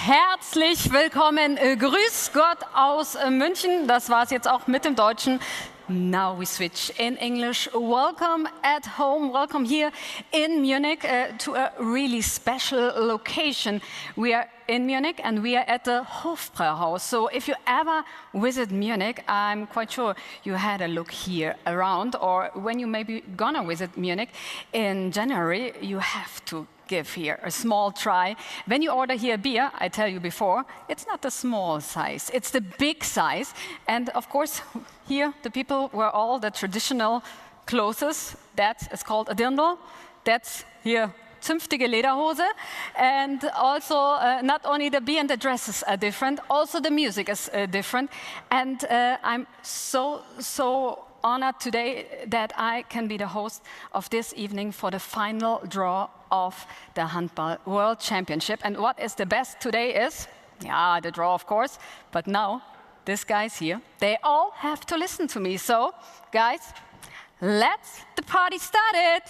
Herzlich willkommen, grüß Gott aus München. Das war's jetzt auch mit dem Deutschen. Now we switch in English. Welcome at home, welcome here in Munich to a really special location. We are in Munich and we are at the Hofbräuhaus. So if you ever visit Munich, I'm quite sure you had a look here around, or when you maybe gonna visit Munich in January, you have to give here a small try. When you order here beer, I tell you before, it's not the small size, it's the big size. And of course, here the people wear all the traditional clothes. That is called a dirndl. That's here zünftige Lederhose. And also, not only the beer and the dresses are different, also the music is different. And I'm so honored today that I can be the host of this evening for the final draw of the Handball World Championship. And what is the best today is, yeah, the draw of course, but now these guys here, they all have to listen to me. So guys, let's the party started.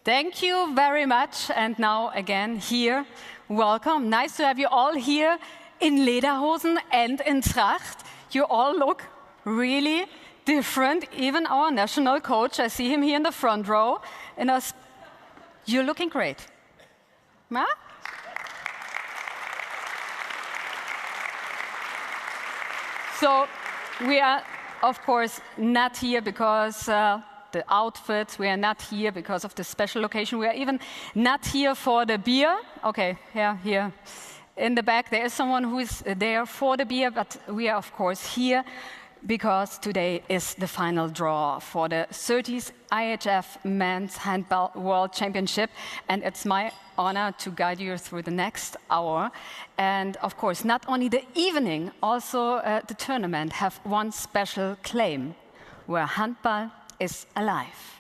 Thank you very much. And now again here, welcome. Nice to have you all here in Lederhosen and in Tracht. You all look really different. Even our national coach, I see him here in the front row. And you're looking great. Huh? So we are, of course, not here because the outfits, we are not here because of the special location. We are even not here for the beer. Okay, yeah, here in the back there is someone who is there for the beer, but we are of course here because today is the final draw for the 30th IHF Men's Handball World Championship, and it's my honor to guide you through the next hour. And of course, not only the evening, also the tournament have one special claim, where handball is alive.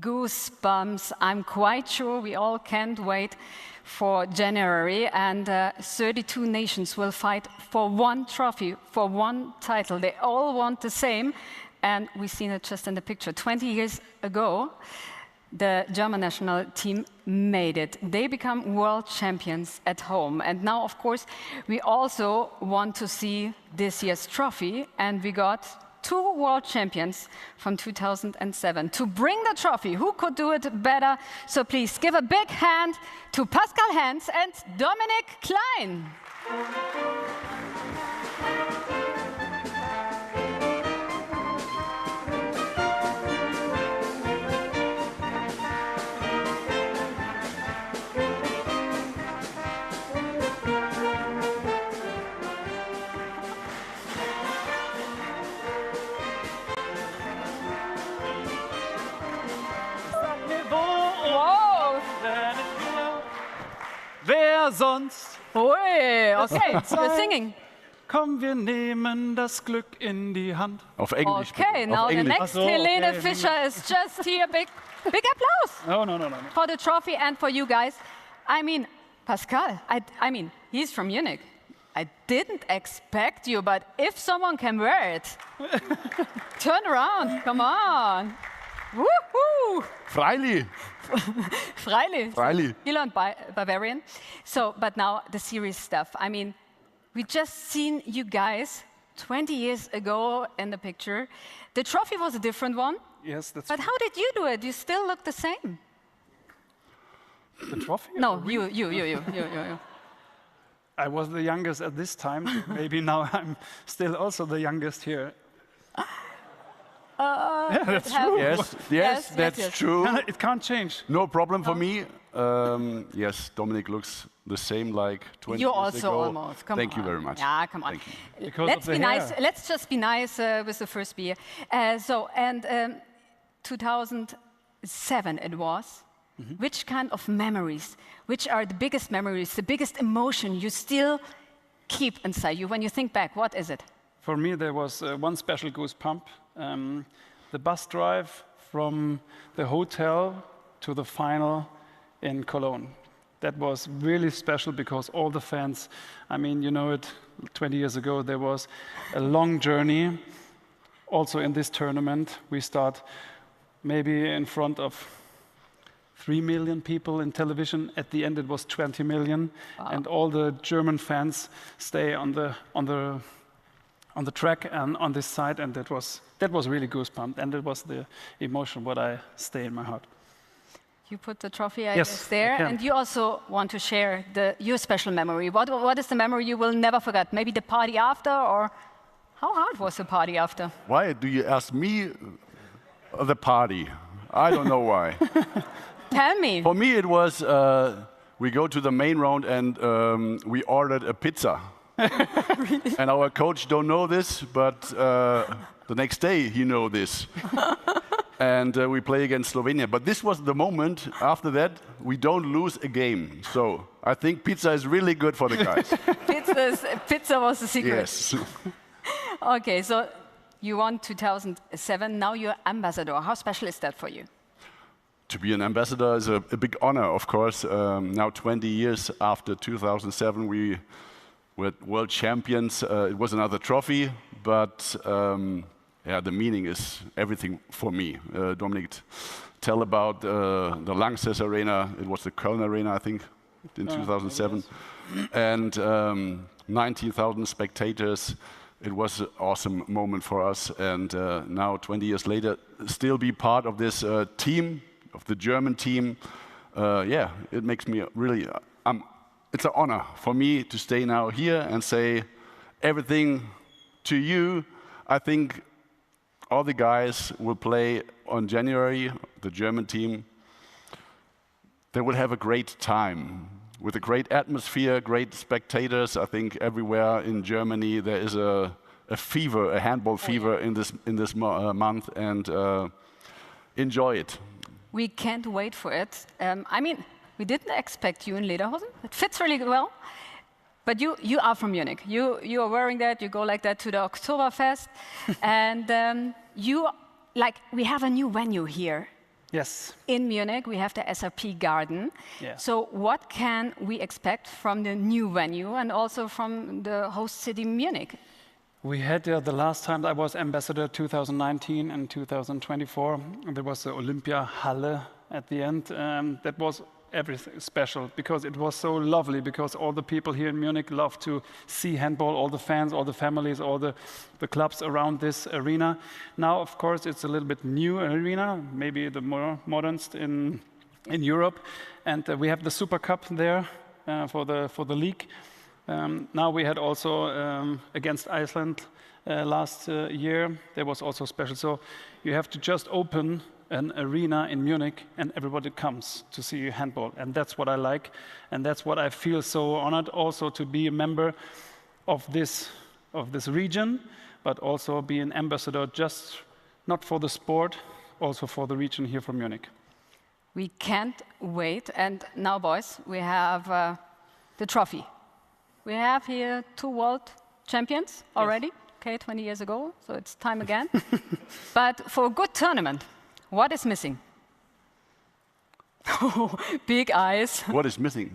Goosebumps. I'm quite sure we all can't wait for January, and 32 nations will fight for one trophy, for one title. They all want the same, and we've seen it just in the picture. 20 years ago, the German national team made it. They become world champions at home. And now, of course, we also want to see this year's trophy, and we got two world champions from 2007 to bring the trophy. Who could do it better? So please give a big hand to Pascal Hans and Dominic Klein. mehr sonst. Ui, okay, so we're singing. Komm, wir nehmen das Glück in die Hand. Auf Englisch. Okay, now the next so, Helene okay. Fischer is just here. Big applause No. for the trophy and for you guys. I mean, Pascal, I mean, he's from Munich. I didn't expect you, but if someone can wear it, turn around, come on. Woohoo! Freilich. Freilich. You learned Bavarian. So, but now the serious stuff. I mean, we just seen you guys 20 years ago in the picture. The trophy was a different one. Yes, that's But how did you do it? You still look the same. the trophy. No, you. I was the youngest at this time. So maybe now I'm still also the youngest here. Yeah, that's true. Yes, that's true. It can't change. No problem for me. Yes, Dominic looks the same like 20 You years also ago. almost. Come Thank on. you very much. Yeah, come on. Thank you. Because Let's of the be hair. nice. Let's just be nice with the first beer. 2007 it was. Which kind of memories? Which are the biggest memories? The biggest emotion you still keep inside you when you think back? What is it? For me, there was one special goosebump. The bus drive from the hotel to the final in Cologne. That was really special because all the fans, I mean, you know it, 20 years ago, there was a long journey. Also in this tournament, we start maybe in front of 3 million people in television. At the end, it was 20 million. Wow. And all the German fans stay on the track and on this side, and that was really goosebump, and it was the emotion what I stay in my heart. You put the trophy, I Yes, guess, there, I can. and you also want to share your special memory. What is the memory you will never forget? Maybe the party after, or how hard was the party after? Why do you ask me the party? I don't know why. Tell me. For me, it was we go to the main round and we ordered a pizza. And our coach don't know this, but the next day he know this. And we play against Slovenia. But this was the moment. After that, we don't lose a game. So I think pizza is really good for the guys. Pizza was the secret. Yes. Okay, so you won 2007. Now you're ambassador. How special is that for you? To be an ambassador is a big honor, of course. Now 20 years after 2007, we were world champions. It was another trophy, but yeah, the meaning is everything for me. Dominic, tell about the Lanxess Arena. It was the Köln Arena, I think, in 2007. And 19,000 spectators. It was an awesome moment for us. And now, 20 years later, still be part of this team, of the German team. Yeah, it makes me really, it's an honor for me to stay now here and say everything to you. I think all the guys will play on January, the German team. They will have a great time with a great atmosphere, great spectators. I think everywhere in Germany there is a fever, a handball fever in this month, and enjoy it. We can't wait for it. I mean, we didn't expect you in lederhosen. It fits really well. But you are from Munich. You are wearing that. You go like that to the Oktoberfest, and we have a new venue here. Yes. In Munich, we have the SRP Garden. Yeah. So what can we expect from the new venue and also from the host city Munich? We had the last time I was ambassador, 2019 and 2024. There was the Olympia Halle at the end. That was everything special because it was so lovely, because all the people here in Munich love to see handball, all the fans, all the families, all the clubs around this arena. Now, of course, it's a little bit new arena, maybe the more modernest in Europe. And we have the Super Cup there for the league. Now we had also against Iceland last year. There was also special. So you have to just open an arena in Munich and everybody comes to see handball. And that's what I like. And that's what I feel so honored also to be a member of this region, but also be an ambassador just not for the sport, also for the region here from Munich. We can't wait. And now, boys, we have the trophy. We have here 2 world champions already, okay, 20 years ago, so it's time again. But for a good tournament, what is missing? Big eyes. What is missing?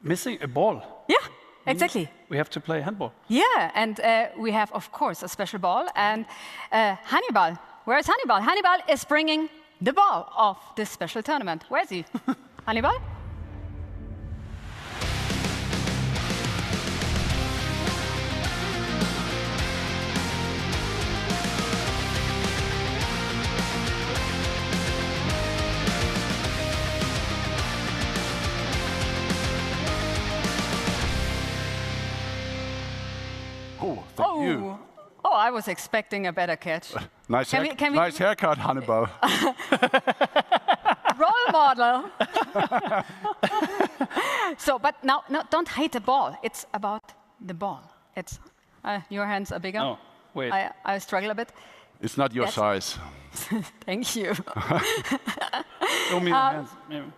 Missing a ball. Yeah, exactly. We have to play handball. Yeah, and we have, of course, a special ball. And Hannibal, where is Hannibal? Hannibal is bringing the ball of this special tournament. Where is he? Hannibal? Oh, thank you. Oh, I was expecting a better catch. Nice, Can we- nice haircut, Hannibal. Role model. So, but now, no, don't hate the ball. It's about the ball. It's your hands are bigger. Oh, wait. I struggle a bit. It's not your Yes. size. Thank you. Show me your hands. Maybe.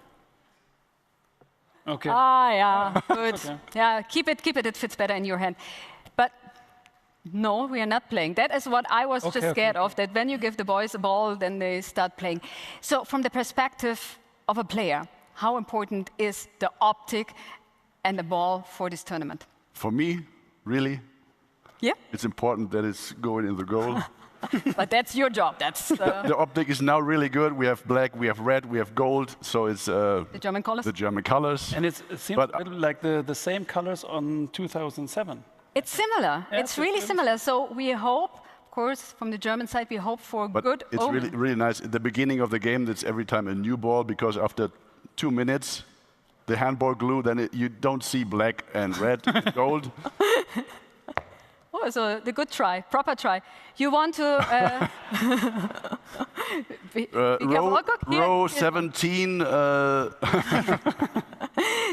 Okay. Yeah, good. Okay. Yeah, keep it. It fits better in your hand. But no, we are not playing. That is what I was just scared of, that when you give the boys a ball, then they start playing. So from the perspective of a player, how important is the optic and the ball for this tournament? For me, really, Yeah, it's important that it's going in the goal. but that's your job. That's The optic is now really good. We have black, we have red, we have gold, so it's the German colors. the German colors. And it seems But- a little like the same colors on 2007. It's similar. Yeah, It's really similar. So we hope, of course, from the German side, we hope for But good it's omen. really, really nice. At the beginning of the game, it's every time a new ball, because after 2 minutes, the handball glue, then you don't see black and red, it's gold. Oh, so the good try, proper try. You want to be careful. Row, Oh, look, here. row 17,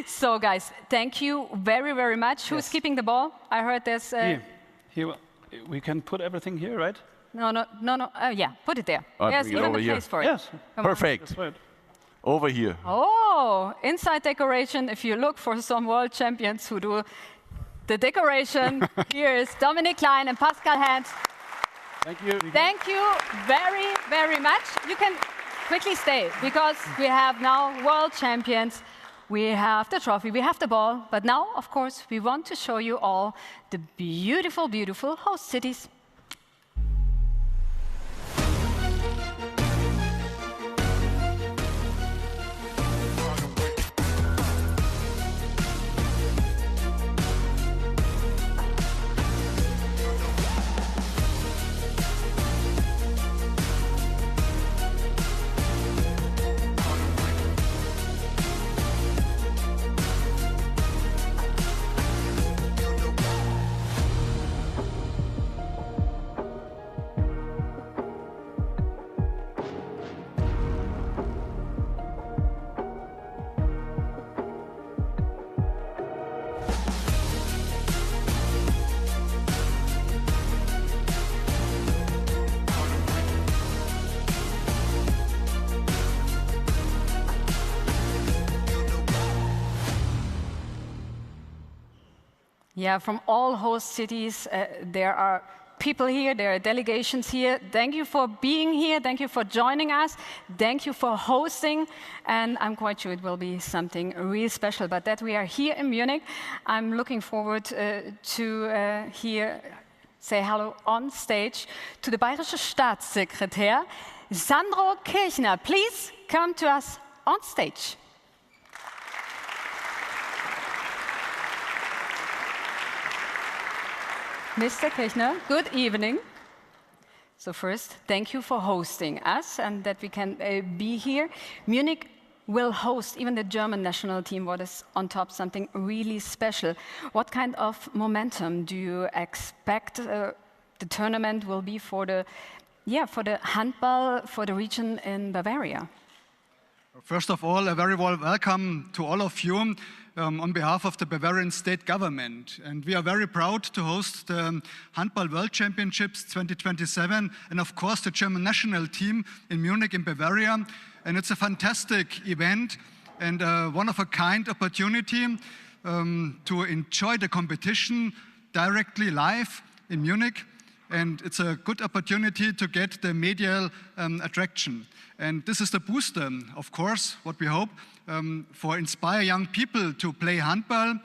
So, guys, thank you very, very much. Who's keeping the ball? I heard there's. Here, we can put everything here, right? No. Yeah, put it there. I'll There's bring it even over a here. place for it. Yes. Come on. perfect. That's right. Over here. Oh, inside decoration. If you look for some world champions who do the decoration, here is Dominic Klein and Pascal Hand. Thank you. Thank you very, very much. You can quickly stay because we have now world champions. We have the trophy, we have the ball. But now, of course, we want to show you all the beautiful, beautiful host cities. Yeah, from all host cities, there are people here, there are delegations here. Thank you for being here. Thank you for joining us. Thank you for hosting. And I'm quite sure it will be something really special. But that we are here in Munich, I'm looking forward to say hello on stage to the Bayerische Staatssekretär, Sandro Kirchner. Please come to us on stage. Mr. Kirchner, good evening. So first, thank you for hosting us and that we can be here. Munich will host even the German national team, what is on top, something really special. What kind of momentum do you expect the tournament will be for the handball for the region in Bavaria? First of all, a very warm welcome to all of you on behalf of the Bavarian state government. And we are very proud to host the Handball World Championships 2027 and of course the German national team in Munich in Bavaria. And it's a fantastic event and a one-of-a-kind opportunity to enjoy the competition directly live in Munich. And it's a good opportunity to get the media attraction. And this is the booster, of course, what we hope, for inspire young people to play handball.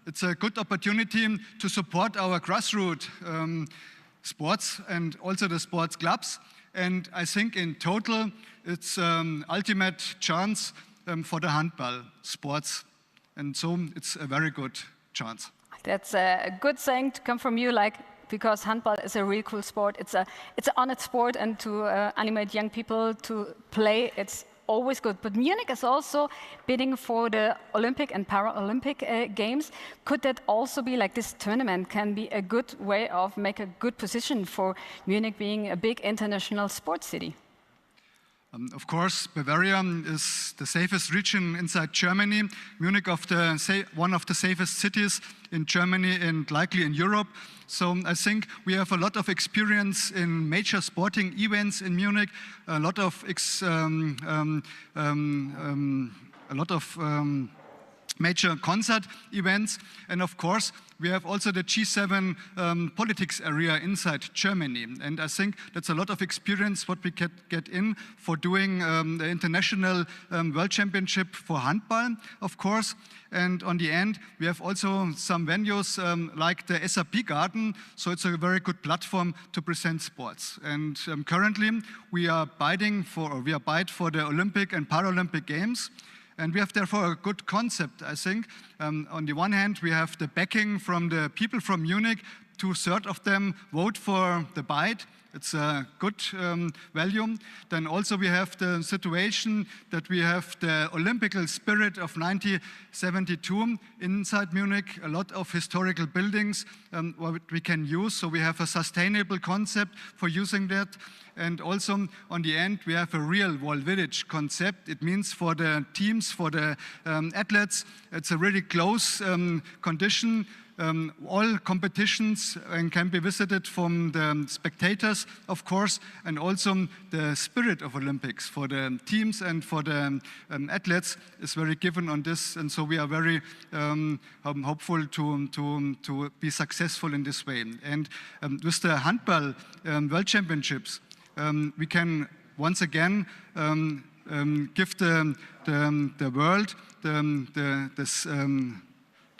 It's a good opportunity to support our grassroots sports and also the sports clubs. And I think in total, it's ultimate chance for the handball sports. And so it's a very good chance. That's a good saying to come from you, because handball is a really cool sport. It's an honored sport, and to animate young people to play, it's always good. But Munich is also bidding for the Olympic and Paralympic Games. Could that also be this tournament can be a good way of make a good position for Munich being a big international sports city? Of course, Bavaria is the safest region inside Germany. Munich one of the safest cities in Germany and likely in Europe. So I think we have a lot of experience in major sporting events in Munich, a lot of major concert events, and of course we have also the G7 politics area inside Germany. And I think that's a lot of experience what we can get in for doing the international world championship for handball, of course. And on the end, we have also some venues like the SAP Garden, so it's a very good platform to present sports. And currently we are bidding for the Olympic and Paralympic Games. And we have therefore a good concept, I think. On the one hand, we have the backing from the people from Munich. 2/3 of them vote for the bid. It's a good value. Then also we have the situation that we have the Olympic spirit of 1972 inside Munich, a lot of historical buildings what we can use. So we have a sustainable concept for using that. And also on the end, we have a real wall village concept. It means for the teams, for the athletes, it's a really close condition. All competitions can be visited from the spectators, of course, and also the spirit of Olympics for the teams and for the athletes is very given on this. And so we are very hopeful to be successful in this way. And with the Handball World Championships, we can once again give the world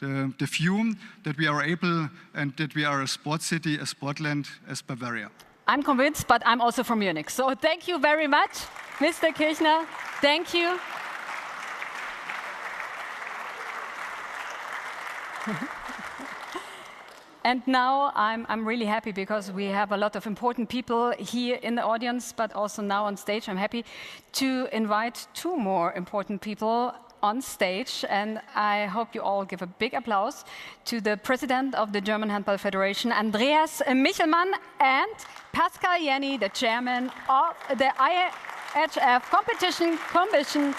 the view that we are able and that we are a sports city, a sportland as Bavaria. I'm convinced, but I'm also from Munich. So thank you very much, Mr. Kirchner. Thank you. And now I'm really happy because we have a lot of important people here in the audience, but also now on stage. I'm happy to invite 2 more important people on stage, and I hope you all give a big applause to the President of the German Handball Federation, Andreas Michelmann, and Pascal Jenny, the Chairman of the IHF Competition Commission.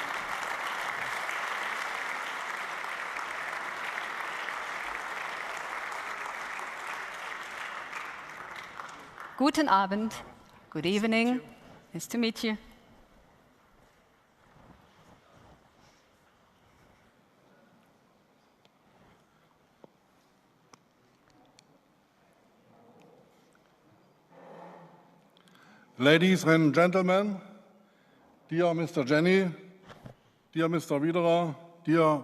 Guten Abend, good evening, nice to meet you. Ladies and gentlemen, dear Mr. Jenny, dear Mr. Widerer, dear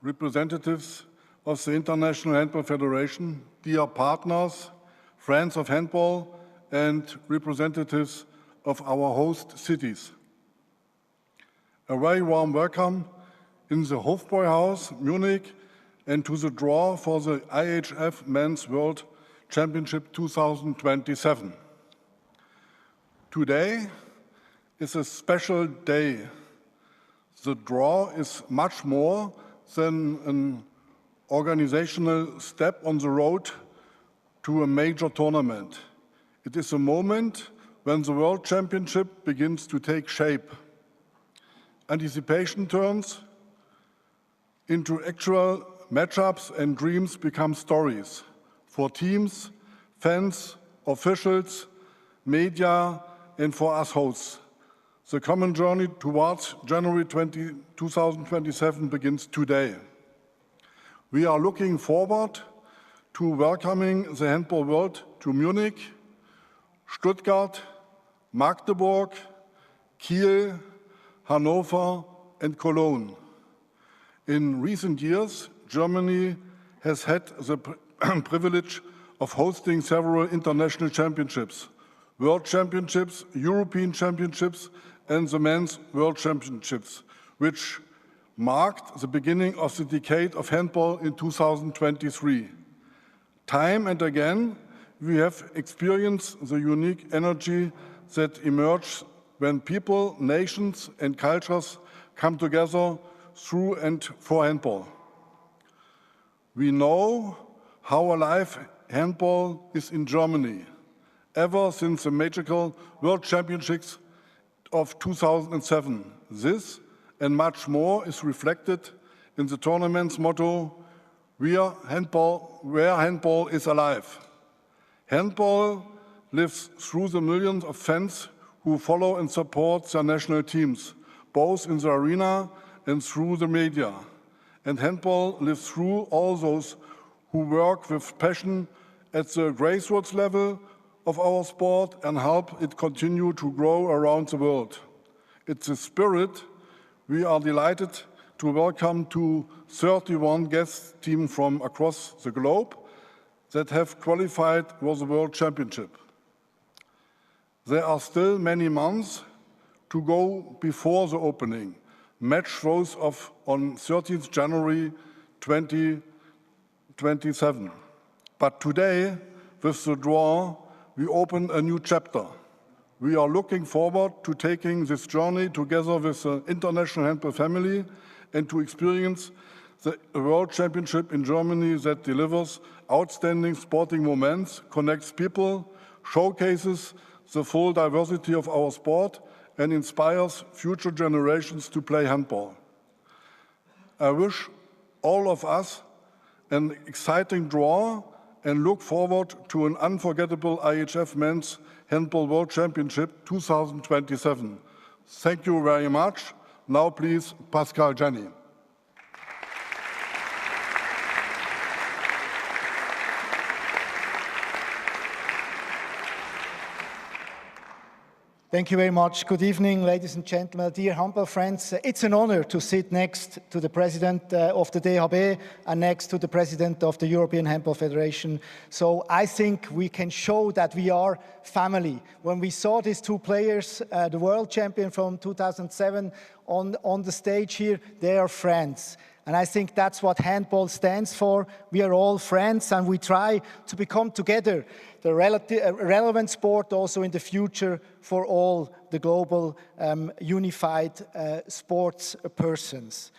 representatives of the International Handball Federation, dear partners, friends of handball, and representatives of our host cities. A very warm welcome in the Hofbräuhaus, Munich, and to the draw for the IHF Men's World Championship 2027. Today is a special day. The draw is much more than an organizational step on the road to a major tournament. It is a moment when the World Championship begins to take shape. Anticipation turns into actual matchups, and dreams become stories for teams, fans, officials, media, and for us hosts. The common journey towards January 2027 begins today. We are looking forward to welcoming the handball world to Munich, Stuttgart, Magdeburg, Kiel, Hanover, and Cologne. In recent years, Germany has had the privilege of hosting several international championships, World Championships, European Championships, and the Men's World Championships, which marked the beginning of the decade of handball in 2023. Time and again, we have experienced the unique energy that emerges when people, nations, and cultures come together through and for handball. We know how alive handball is in Germany, ever since the magical World Championships of 2007. This and much more is reflected in the tournament's motto, where handball is alive. Handball lives through the millions of fans who follow and support their national teams, both in the arena and through the media. And handball lives through all those who work with passion at the grassroots level of our sport and help it continue to grow around the world. It's a spirit we are delighted to welcome to 31 guest teams from across the globe that have qualified for the World Championship. There are still many months to go before the opening. Match throws off on 13th January 2027. But today, with the draw, we open a new chapter. We are looking forward to taking this journey together with the international handball family and to experience the World Championship in Germany that delivers outstanding sporting moments, connects people, showcases the full diversity of our sport, and inspires future generations to play handball. I wish all of us an exciting draw and look forward to an unforgettable IHF Men's Handball World Championship 2027. Thank you very much. Now please, Pascal Gianni. Thank you very much. Good evening, ladies and gentlemen, dear handball friends. It's an honor to sit next to the president of the DHB and next to the president of the European Handball Federation. So I think we can show that we are family. When we saw these two players, the world champion from 2007 on the stage here, they are friends. And I think that's what handball stands for. We are all friends and we try to become together the relevant sport also in the future for all the global unified sports persons.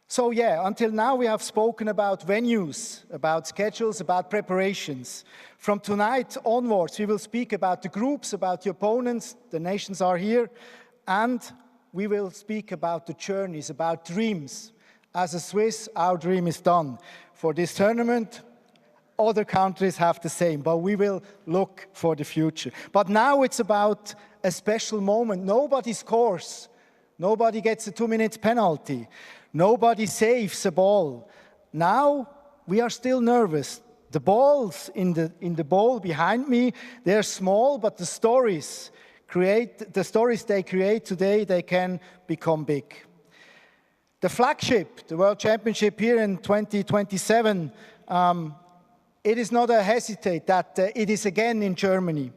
So yeah, until now we have spoken about venues, about schedules, about preparations. From tonight onwards, we will speak about the groups, about the opponents, the nations are here, and we will speak about the journeys, about dreams. As a Swiss, our dream is done. For this tournament, other countries have the same, but we will look for the future. But now it's about a special moment. Nobody scores. Nobody gets a 2-minute penalty. Nobody saves a ball. Now we are still nervous. The balls in the ball behind me, they're small, but the stories they create today, they can become big. The flagship, the World Championship here in 2027, it is not a hesitate that it is again in Germany.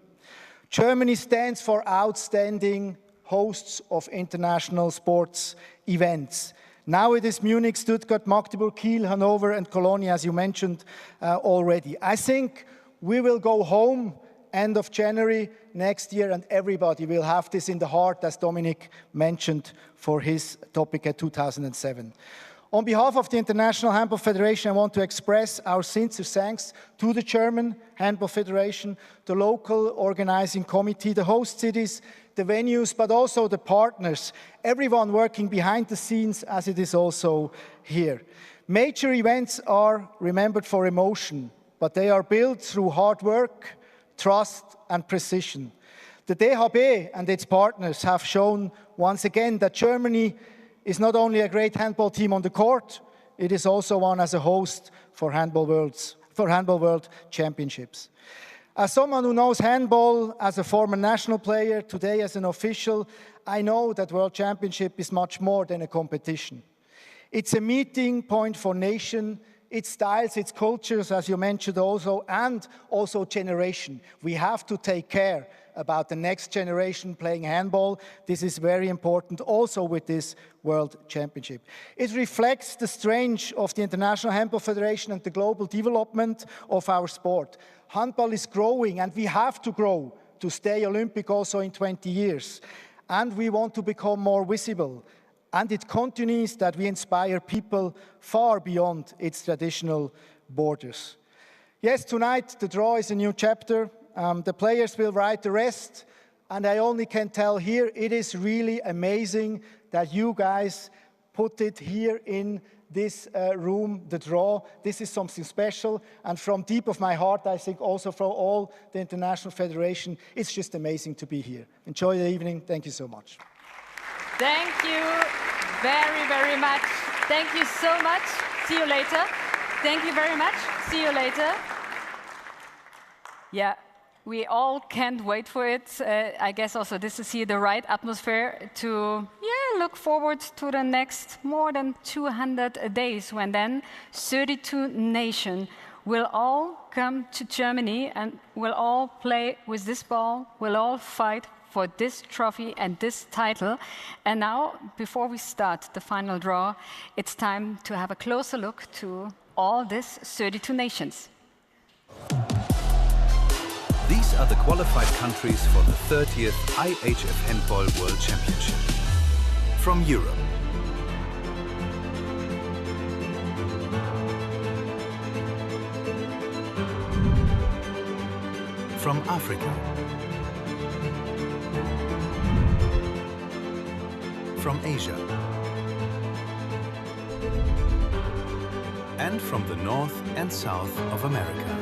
Germany stands for outstanding hosts of international sports events. Now it is Munich, Stuttgart, Magdeburg, Kiel, Hanover, and Cologne, as you mentioned already. I think we will go home end of January next year, and everybody will have this in the heart, as Dominic mentioned for his topic at 2007. On behalf of the International Handball Federation, I want to express our sincere thanks to the German Handball Federation, the local organizing committee, the host cities, the venues, but also the partners, everyone working behind the scenes as it is also here. Major events are remembered for emotion, but they are built through hard work, trust and precision. The DHB and its partners have shown once again that Germany is not only a great handball team on the court, it is also on as a host for Handball World Championships. As someone who knows handball as a former national player, today as an official, I know that World Championship is much more than a competition. It's a meeting point for nation, its styles, its cultures, as you mentioned also, and also generation. We have to take care about the next generation playing handball. This is very important also with this World Championship. It reflects the strength of the International Handball Federation and the global development of our sport. Handball is growing, and we have to grow to stay Olympic also in 20 years. And we want to become more visible. And it continues that we inspire people far beyond its traditional borders. Yes, tonight the draw is a new chapter. The players will write the rest. And I only can tell here, it is really amazing that you guys put it here in this room, the draw. This is something special. And from deep of my heart, I think also for all the International Federation, it's just amazing to be here. Enjoy the evening. Thank you so much. Thank you very, very much. Thank you so much. See you later. Thank you very much. See you later. Yeah, we all can't wait for it. I guess also this is here the right atmosphere to look forward to the next more than 200 days when then 32 nations will all come to Germany and will all play with this ball, will all fight for this trophy and this title. And now, before we start the final draw, it's time to have a closer look to all these 32 nations. These are the qualified countries for the 30th IHF Handball World Championship. From Europe, from Africa, from Asia, and from the North and South of America.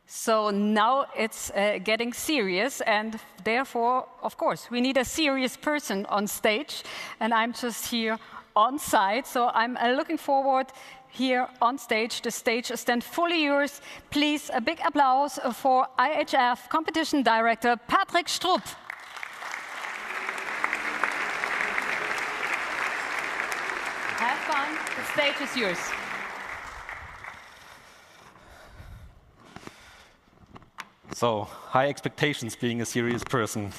So now it's getting serious, and therefore, of course, we need a serious person on stage, and I'm just here on site, so I'm looking forward here on stage. The stage is then fully yours. Please, a big applause for IHF Competition Director Patrick Strupp. Have fun, the stage is yours. So, high expectations being a serious person.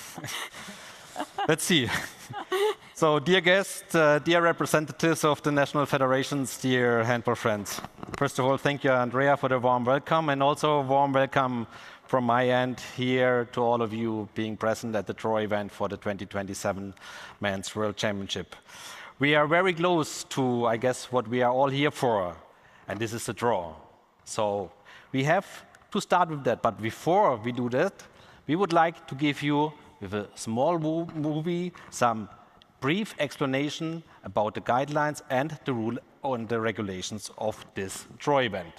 Let's see. So, dear guests, dear representatives of the national federations, dear handball friends. First of all, thank you, Andrea, for the warm welcome, and also a warm welcome from my end here to all of you being present at the draw event for the 2027 Men's World Championship. We are very close to, I guess, what we are all here for, and this is the draw. So, we have to start with that, but before we do that, we would like to give you, with a small movie, some brief explanation about the guidelines and the rule and the regulations of this draw event.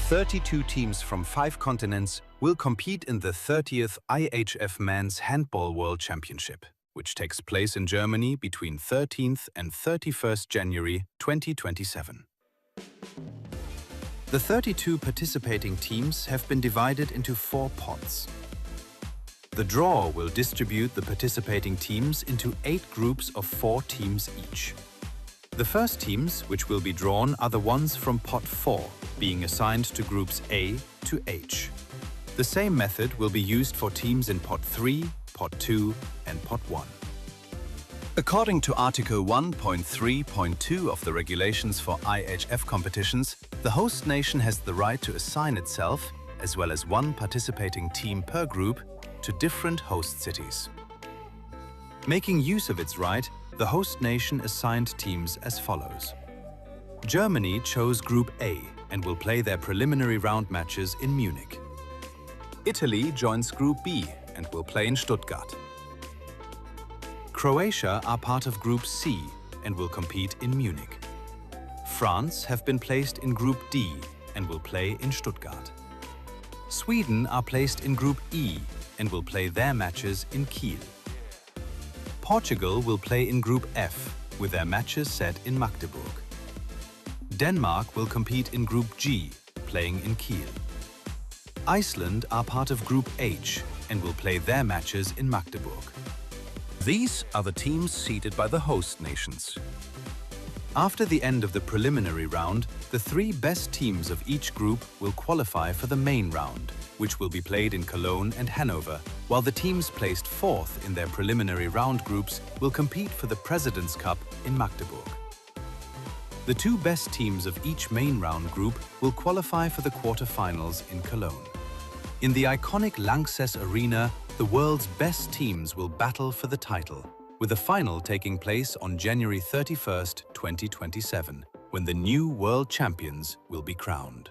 "32 teams from 5 continents will compete in the 30th IHF Men's Handball World Championship, which takes place in Germany between 13th and 31st January 2027. The 32 participating teams have been divided into 4 pots. The draw will distribute the participating teams into 8 groups of 4 teams each. The first teams, which will be drawn, are the ones from pot 4, being assigned to groups A to H. The same method will be used for teams in pot 3, pot 2 and pot 1. According to Article 1.3.2 of the regulations for IHF competitions, the host nation has the right to assign itself, as well as 1 participating team per group, to different host cities. Making use of its right, the host nation assigned teams as follows. Germany chose Group A and will play their preliminary round matches in Munich. Italy joins Group B and will play in Stuttgart. Croatia are part of Group C and will compete in Munich. France have been placed in Group D and will play in Stuttgart. Sweden are placed in Group E and will play their matches in Kiel. Portugal will play in Group F with their matches set in Magdeburg. Denmark will compete in Group G, playing in Kiel. Iceland are part of Group H and will play their matches in Magdeburg. These are the teams seeded by the host nations. After the end of the preliminary round, the 3 best teams of each group will qualify for the main round, which will be played in Cologne and Hanover, while the teams placed 4th in their preliminary round groups will compete for the President's Cup in Magdeburg. The 2 best teams of each main round group will qualify for the quarter-finals in Cologne. In the iconic Lanxess Arena, the world's best teams will battle for the title, with the final taking place on January 31st, 2027, when the new world champions will be crowned.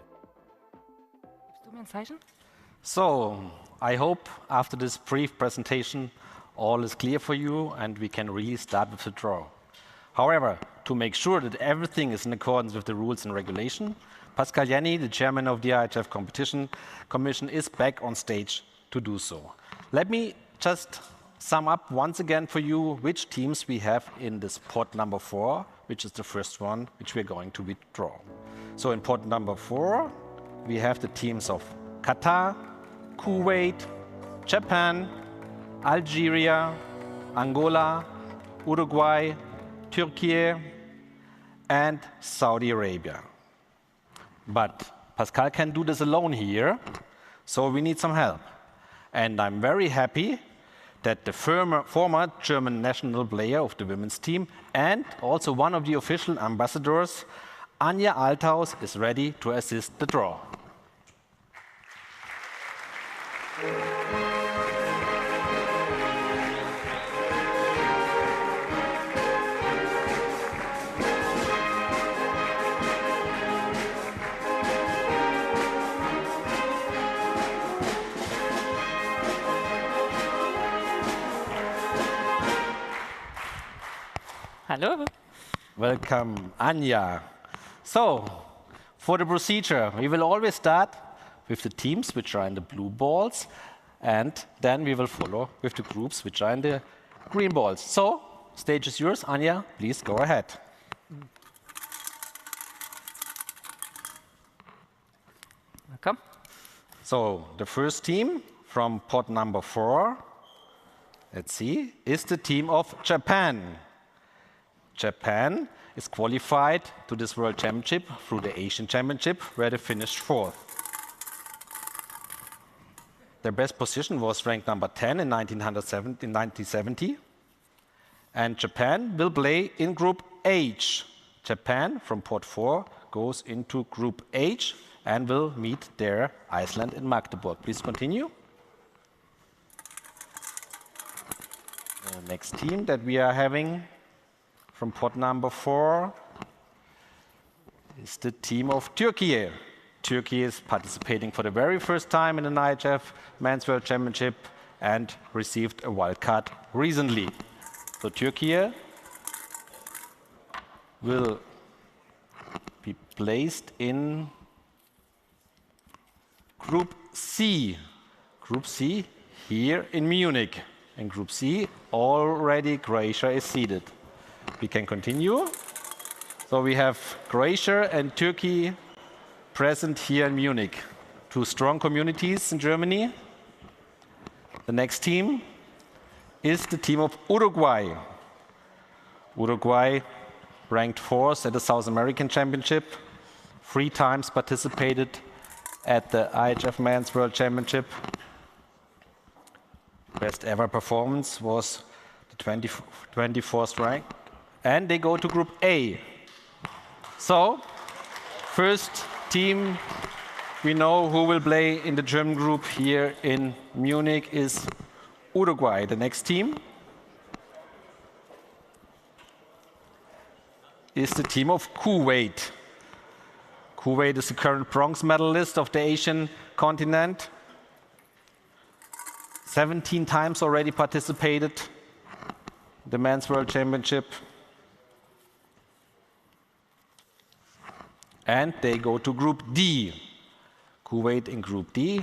So, I hope after this brief presentation, all is clear for you and we can really start with the draw. However, to make sure that everything is in accordance with the rules and regulation, Pascal Jenny, the chairman of the IHF Competition Commission, is back on stage to do so. Let me just sum up once again for you which teams we have in this pot number 4, which is the first one which we're going to withdraw. So in pot number 4, we have the teams of Qatar, Kuwait, Japan, Algeria, Angola, Uruguay, Turkey, and Saudi Arabia. But Pascal can do this alone here, so we need some help. And I'm very happy that the former German national player of the women's team and also one of the official ambassadors, Anja Althaus, is ready to assist the draw. Hello. Welcome, Anja. So, for the procedure, we will always start with the teams which are in the blue balls, and then we will follow with the groups which are in the green balls. So, stage is yours, Anja. Please go ahead. Welcome. So, the first team from pot number 4, let's see, is the team of Japan. Japan is qualified to this World Championship through the Asian Championship, where they finished 4th. Their best position was ranked number 10 in 1970. And Japan will play in Group H. Japan, from pot 4, goes into Group H and will meet there Iceland in Magdeburg. Please continue. The next team that we are having from pot number 4 is the team of Turkey. Turkey is participating for the very first time in an IHF Men's World Championship and received a wild card recently. So Turkey will be placed in Group C. Group C here in Munich. In Group C, already Croatia is seeded. We can continue. So we have Croatia and Turkey present here in Munich. 2 strong communities in Germany. The next team is the team of Uruguay. Uruguay ranked 4th at the South American Championship, 3 times participated at the IHF Men's World Championship. Best ever performance was the 24th rank. And they go to Group A. So, first team we know who will play in the German group here in Munich is Uruguay. The next team is the team of Kuwait. Kuwait is the current bronze medalist of the Asian continent. 17 times already participated in the Men's World Championship. And they go to Group D. Kuwait in Group D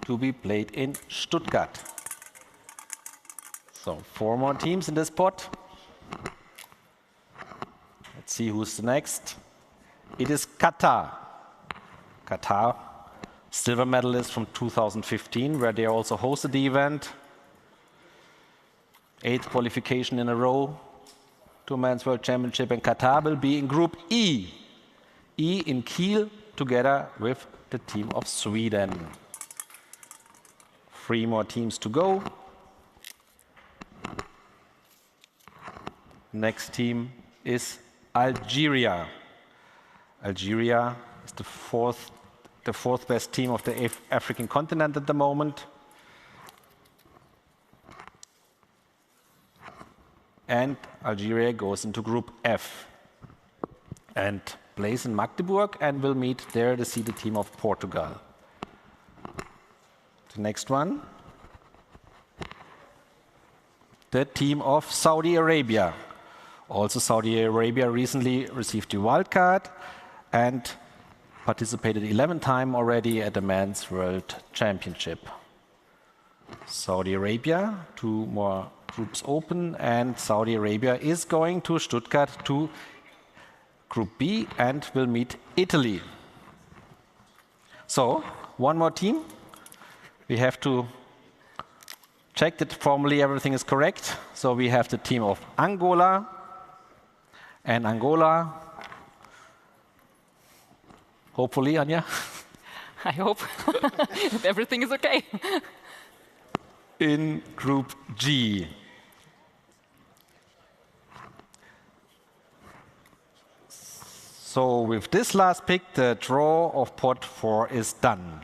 to be played in Stuttgart. So 4 more teams in this pot. Let's see who's the next. It is Qatar. Qatar, silver medalist from 2015, where they also hosted the event. 8th qualification in a row to Men's World Championship, and Qatar will be in Group E. E in Kiel, together with the team of Sweden. 3 more teams to go. Next team is Algeria. Algeria is the fourth best team of the African continent at the moment. And Algeria goes into Group F and plays in Magdeburg and will meet there the seeded team of Portugal. The next one, the team of Saudi Arabia. Also, Saudi Arabia recently received the wild card and participated 11 times already at the Men's World Championship. Saudi Arabia, 2 more groups open, and Saudi Arabia is going to Stuttgart to Group B and will meet Italy. So, 1 more team. We have to check that formally everything is correct. So we have the team of Angola, and Angola, hopefully, Anja? I hope that everything is okay. In Group G. So with this last pick, the draw of pot 4 is done.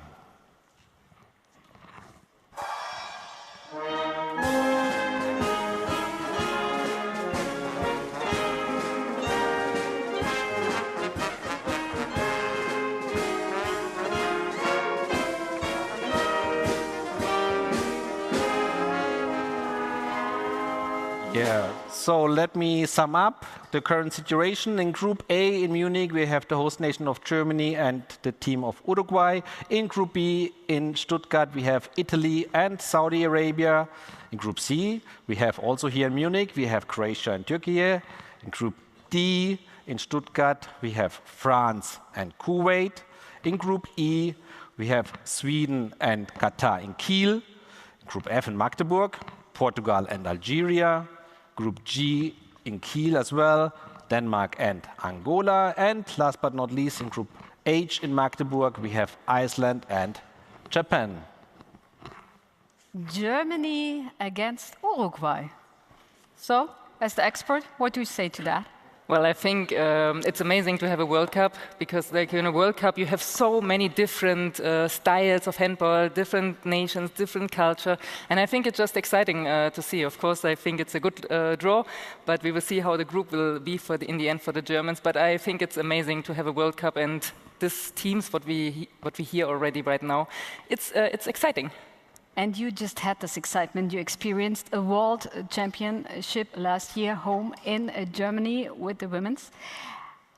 Yeah, so let me sum up the current situation. In Group A in Munich, we have the host nation of Germany and the team of Uruguay. In Group B in Stuttgart, we have Italy and Saudi Arabia. In Group C, we have also here in Munich, we have Croatia and Turkey. In Group D in Stuttgart, we have France and Kuwait. In Group E, we have Sweden and Qatar in Kiel. In Group F in Magdeburg, Portugal and Algeria. Group G in Kiel as well, Denmark and Angola. And last but not least, in Group H in Magdeburg, we have Iceland and Japan. Germany against Uruguay. So, as the expert, what do you say to that? Well, I think it's amazing to have a World Cup because, like in a World Cup, you have so many different styles of handball, different nations, different culture, and I think it's just exciting to see. Of course, I think it's a good draw, but we will see how the group will be in the end for the Germans. But I think it's amazing to have a World Cup, and these teams, what we hear already right now, it's exciting. And you just had this excitement. You experienced a world championship last year home in Germany with the women's.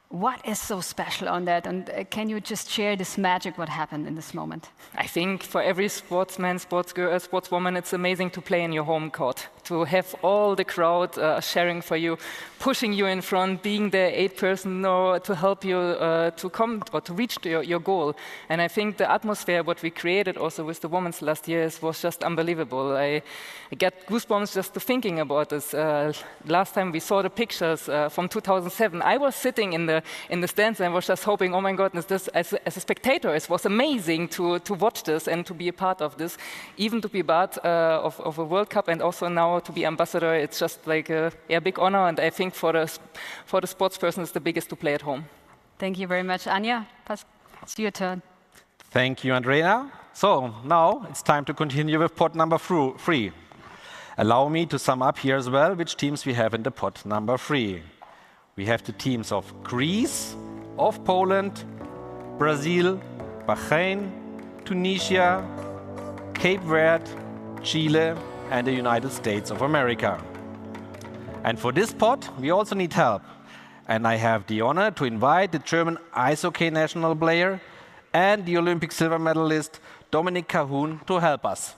What is so special on that? And can you just share this magic, what happened in this moment? I think for every sportsman, sportsgirl, sportswoman, it's amazing to play in your home court, to have all the crowd sharing for you, pushing you in front, being the 8th person to help you to come or to reach your goal. And I think the atmosphere, what we created also with the women's last year was just unbelievable. I get goosebumps just to thinking about this. Last time we saw the pictures from 2007, I was sitting in the stands and was just hoping, oh my goodness, this as a spectator, it was amazing to watch this and to be a part of this, even to be part of a World Cup and also now to be ambassador. It's just like a big honor, and I think for the sports person, it's the biggest to play at home. Thank you very much, Anja. It's your turn. Thank you, Andrea. So now it's time to continue with pot number 3. Allow me to sum up here as well which teams we have in the pot number 3. We have the teams of Greece, of Poland, Brazil, Bahrain, Tunisia, Cape Verde, Chile, and the United States of America. And for this pot, we also need help. And I have the honor to invite the German ice hockey national player and the Olympic silver medalist Dominik Cahun to help us.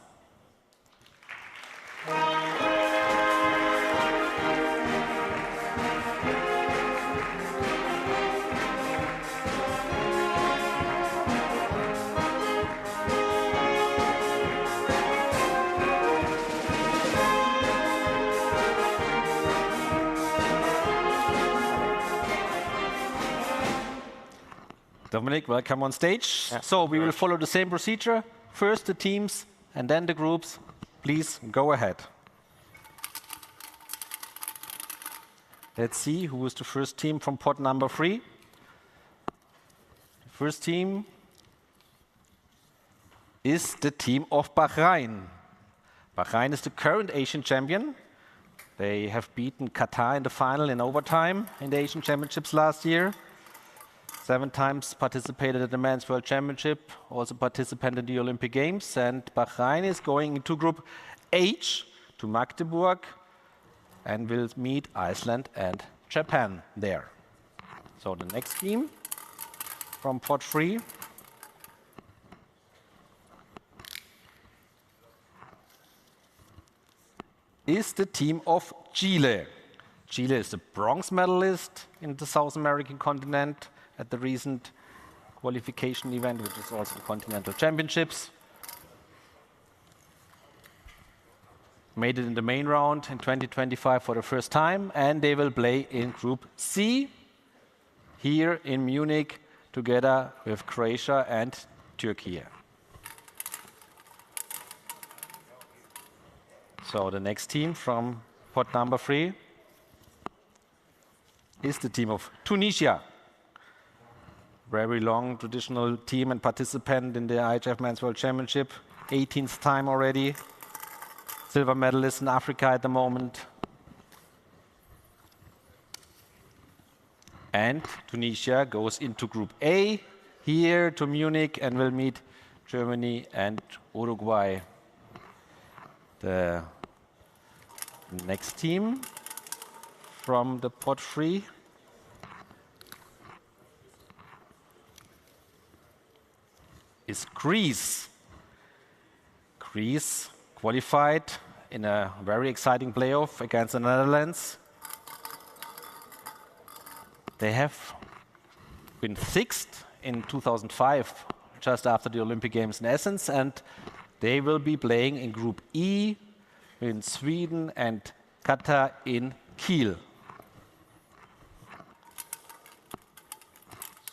Dominik, welcome on stage. Yeah. So we will follow the same procedure. First the teams and then the groups. Please go ahead. Let's see who is the first team from pot number 3. The first team is the team of Bahrain. Bahrain is the current Asian champion. They have beaten Qatar in the final in overtime in the Asian Championships last year. 7 times participated at the Men's World Championship, also participated in the Olympic Games. And Bahrain is going into Group H to Magdeburg and will meet Iceland and Japan there. So the next team from pot 3 is the team of Chile. Chile is the bronze medalist in the South American continent at the recent qualification event, which is also the Continental Championships. Made it in the main round in 2025 for the first time, and they will play in Group C here in Munich together with Croatia and Turkey. So the next team from pot number 3 is the team of Tunisia. Very long traditional team and participant in the IHF Men's World Championship, 18th time already. Silver medalist in Africa at the moment. And Tunisia goes into Group A here to Munich and will meet Germany and Uruguay. The next team from the pot 3 is Greece. Greece qualified in a very exciting playoff against the Netherlands. They have been 6th in 2005, just after the Olympic Games in Athens, and they will be playing in Group E in Sweden and Qatar in Kiel.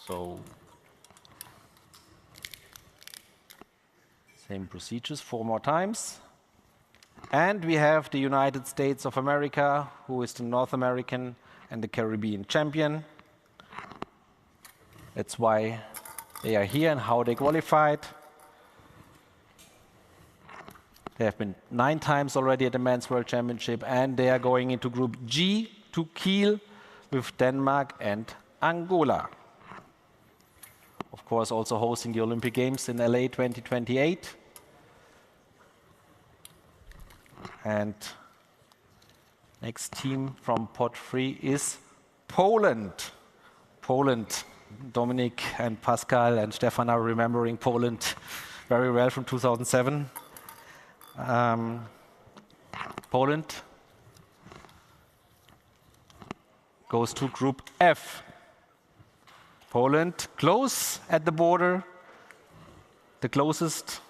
So same procedures 4 more times. And we have the United States of America, who is the North American and the Caribbean champion. That's why they are here and how they qualified. They have been 9 times already at the Men's World Championship, and they are going into Group G to Kiel with Denmark and Angola. Of course, also hosting the Olympic Games in LA 2028. And next team from pot 3 is Poland. Poland. Dominik and Pascal and Stefan are remembering Poland very well from 2007. Poland goes to Group F. Poland close at the border, the closest,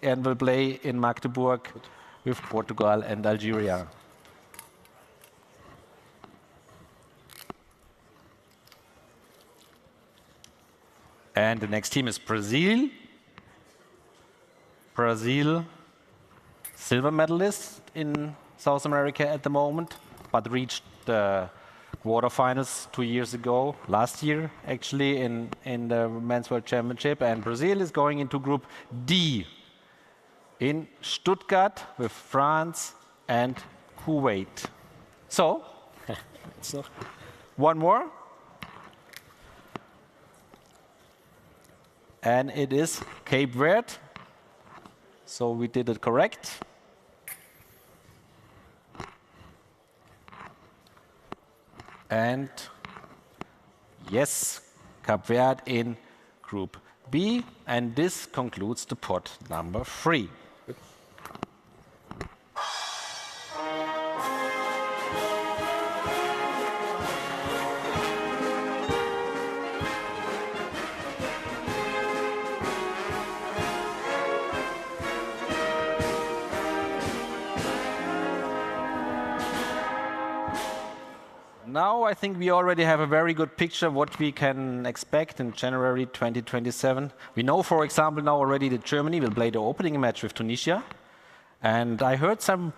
and will play in Magdeburg with Portugal and Algeria. And the next team is Brazil. Brazil, silver medalist in South America at the moment, but reached the quarterfinals 2 years ago, last year actually, in the Men's World Championship. And Brazil is going into Group D in Stuttgart with France and Kuwait. So, one more. And it is Cape Verde. So we did it correct. And Yes, Cape Verde in Group B. And this concludes the pot number 3. Now I think we already have a very good picture of what we can expect in January 2027. We know, for example, now already that Germany will play the opening match with Tunisia. And I heard some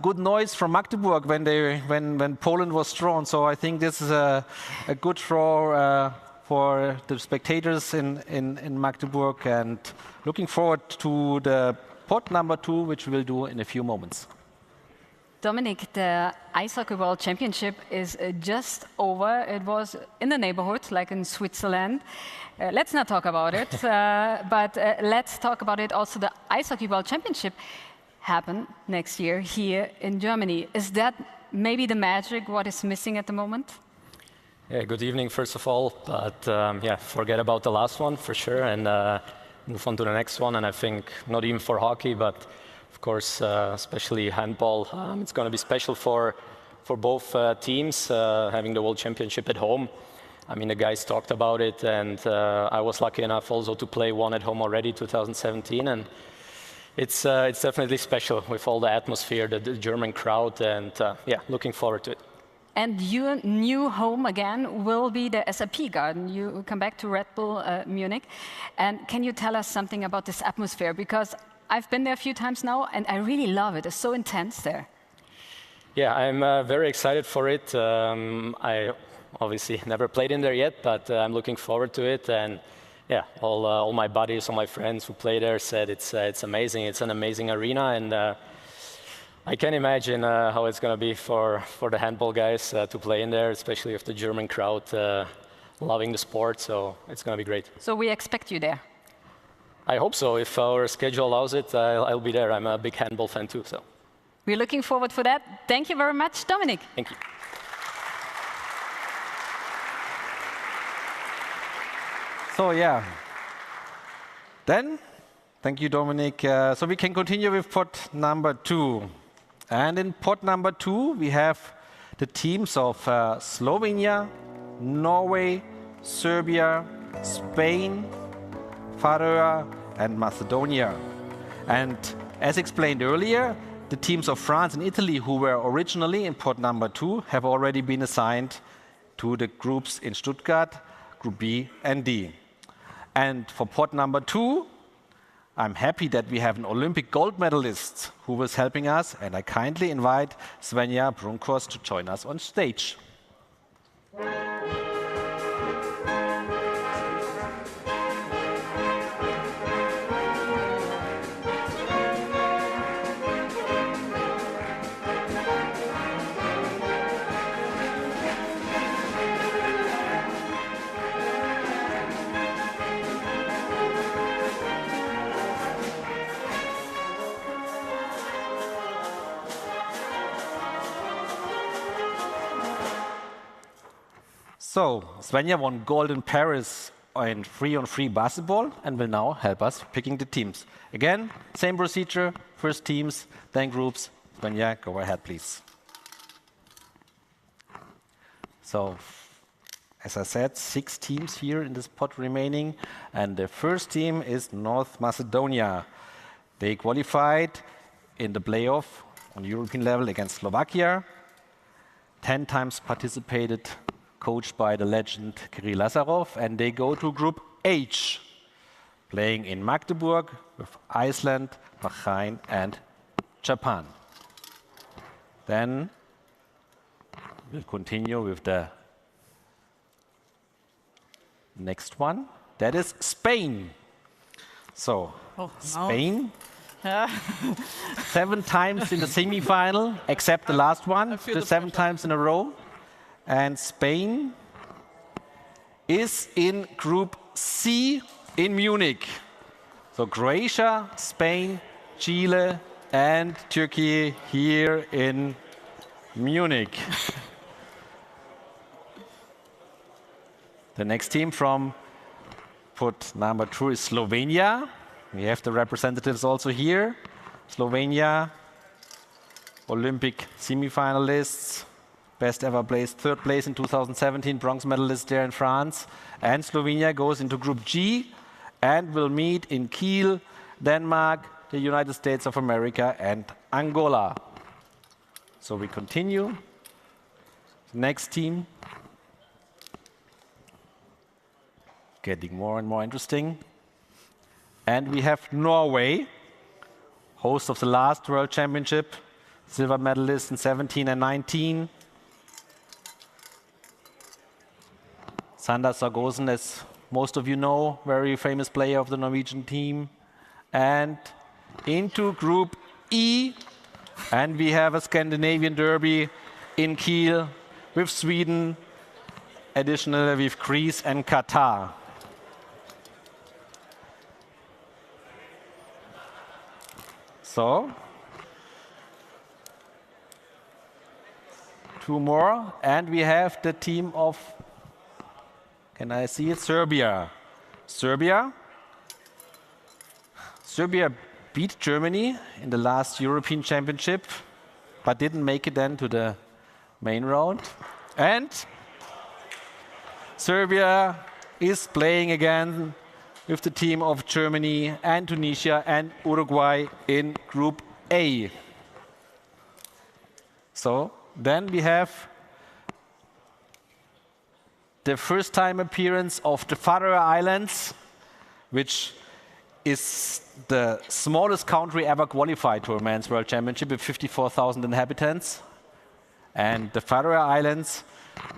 good noise from Magdeburg when Poland was drawn. So I think this is a good draw for the spectators in Magdeburg. And looking forward to the pot number 2, which we'll do in a few moments. Dominic, the Ice Hockey World Championship is just over. It was in the neighborhood, like in Switzerland. Let's not talk about it, but let's talk about it. Also, the Ice Hockey World Championship happen next year here in Germany. Is that maybe the magic, what is missing at the moment? Yeah, good evening, first of all. But yeah, forget about the last one for sure and move on to the next one. And I think not even for hockey, but of course, especially handball, it's going to be special for both teams having the World Championship at home. I mean, the guys talked about it, and I was lucky enough also to play one at home already, 2017, and it's definitely special with all the atmosphere, the German crowd, and yeah, looking forward to it. And your new home again will be the SAP Garden. You come back to Red Bull Munich, and can you tell us something about this atmosphere? Because I've been there a few times now, and I really love it. It's so intense there. Yeah, I'm very excited for it. I obviously never played in there yet, but I'm looking forward to it. And yeah, all my buddies, all my friends who play there said it's amazing. It's an amazing arena, and I can imagine how it's going to be for the handball guys to play in there, especially with the German crowd loving the sport. So it's going to be great. So we expect you there. I hope so. If our schedule allows it, I'll be there. I'm a big handball fan too. So we're looking forward for that. Thank you very much, Dominic. Thank you. So yeah, then thank you, Dominic. So we can continue with pot number 2. And in pot number 2, we have the teams of Slovenia, Norway, Serbia, Spain, Faroe, and Macedonia. And as explained earlier, the teams of France and Italy, who were originally in pot number 2, have already been assigned to the groups in Stuttgart, Group B and D. And for pot number 2, I'm happy that we have an Olympic gold medalist who was helping us, and I kindly invite Svenja Brunkhorst to join us on stage. So, Svenja won gold in Paris in 3-on-3 basketball and will now help us picking the teams. Again, same procedure, first teams, then groups. Svenja, go ahead, please. So, as I said, 6 teams here in this pot remaining, and the first team is North Macedonia. They qualified in the playoff on European level against Slovakia, 10 times participated, coached by the legend Kirill Lazarov, and they go to Group H, playing in Magdeburg with Iceland, Bahrain, and Japan. Then we'll continue with the next one. That is Spain. So, Spain, 7 times in the semi-final, except the last one, the 7 times in a row. And Spain is in Group C in Munich. So Croatia, Spain, Chile, and Turkey here in Munich. The next team from pot number 2 is Slovenia. We have the representatives also here. Slovenia, Olympic semi-finalists, best ever placed, 3rd place in 2017, bronze medalist there in France. And Slovenia goes into Group G and will meet in Kiel, Denmark, the United States of America, and Angola. So we continue. Next team. Getting more and more interesting. And we have Norway, host of the last World Championship, silver medalist in 17 and 19. Sander Sargosen, as most of you know, very famous player of the Norwegian team. And into Group E, and we have a Scandinavian derby in Kiel with Sweden, additionally with Greece and Qatar. So, 2 more, and we have the team of, can I see it, Serbia. Serbia beat Germany in the last European Championship, but didn't make it then to the main round. And Serbia is playing again with the team of Germany and Tunisia and Uruguay in Group A. So then we have the first time appearance of the Faroe Islands, which is the smallest country ever qualified to a men's world championship with 54,000 inhabitants. And the Faroe Islands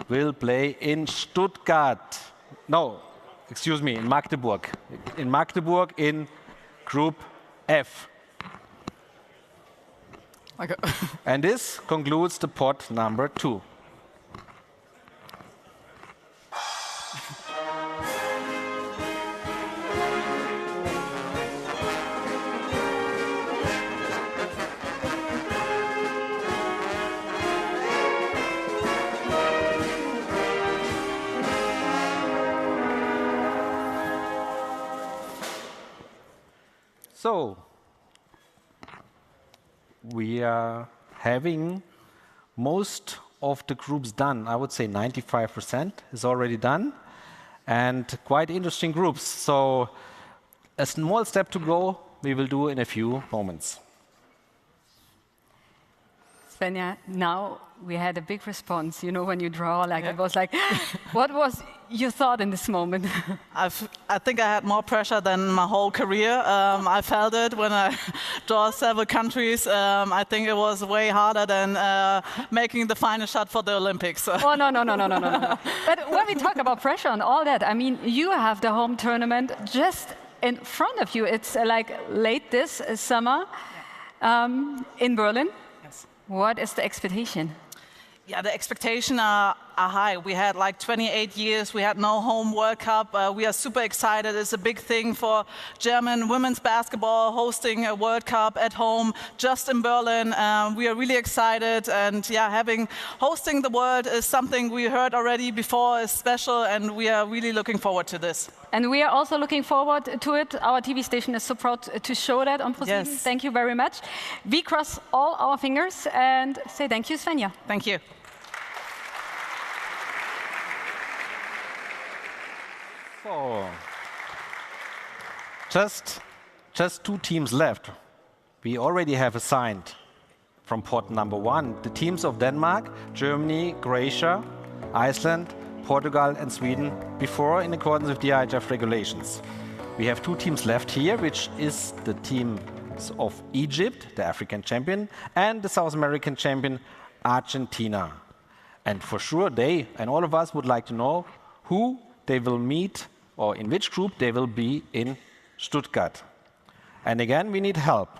will play in Stuttgart. No, excuse me, in Magdeburg. In Magdeburg in Group F. Okay. And this concludes the pot number 2. So, we are having most of the groups done. I would say 95% is already done, and quite interesting groups. So, a small step to go, we will do in a few moments. Svenja, now we had a big response. You know, when you draw, like it was like, what was your thought in this moment? I think I had more pressure than my whole career. I felt it when I draw several countries. I think it was way harder than making the final shot for the Olympics. Oh, no. But when we talk about pressure and all that, I mean, you have the home tournament just in front of you. It's like late this summer in Berlin. What is the expectation? Yeah, the expectations are high. We had like 28 years. We had no home World Cup. We are super excited. It's a big thing for German women's basketball, hosting a World Cup at home, just in Berlin. We are really excited. And yeah, hosting the world is something we heard already before is special. And we are really looking forward to this. And we are also looking forward to it. Our TV station is so proud to show that on ProSieben. Yes. Thank you very much. We cross all our fingers and say thank you, Svenja. Thank you. So, just 2 teams left. We already have assigned from pot number 1 the teams of Denmark, Germany, Croatia, Iceland, Portugal and Sweden before in accordance with the IHF regulations. We have 2 teams left here, which is the teams of Egypt, the African champion, and the South American champion, Argentina. And for sure they and all of us would like to know who they will meet or in which group they will be in Stuttgart. And again, we need help.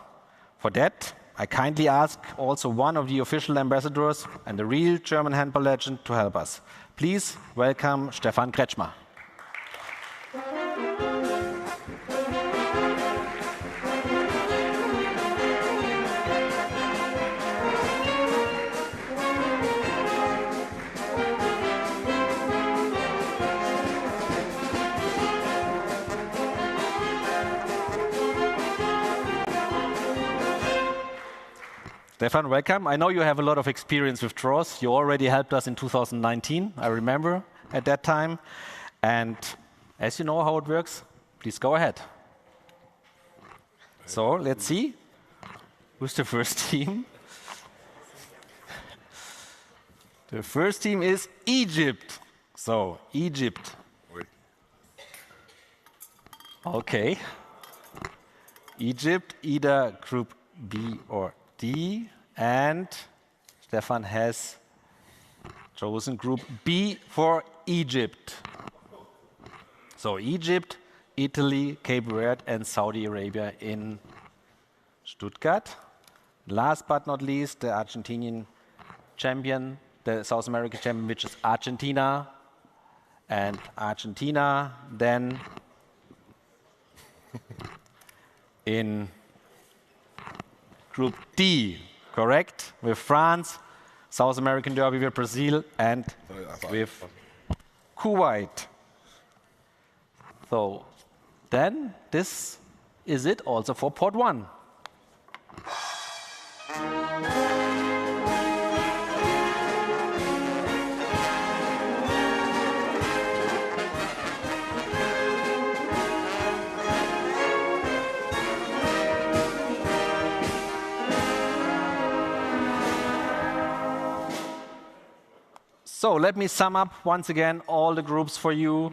For that, I kindly ask also one of the official ambassadors and the real German handball legend to help us. Please welcome Stefan Kretschmer. Stefan, welcome. I know you have a lot of experience with draws. You already helped us in 2019, I remember at that time. And as you know how it works, please go ahead. So let's see. Who's the first team? The first team is Egypt. So, Egypt. Okay. Egypt, either group B or D. And Stefan has chosen group B for Egypt. So, Egypt, Italy, Cape Verde, and Saudi Arabia in Stuttgart. Last but not least, the Argentinian champion, the South American champion, which is Argentina. And Argentina then in group D, correct? With France, South American derby with Brazil, and with Kuwait. So then this is it also for pot 1. So let me sum up once again all the groups for you.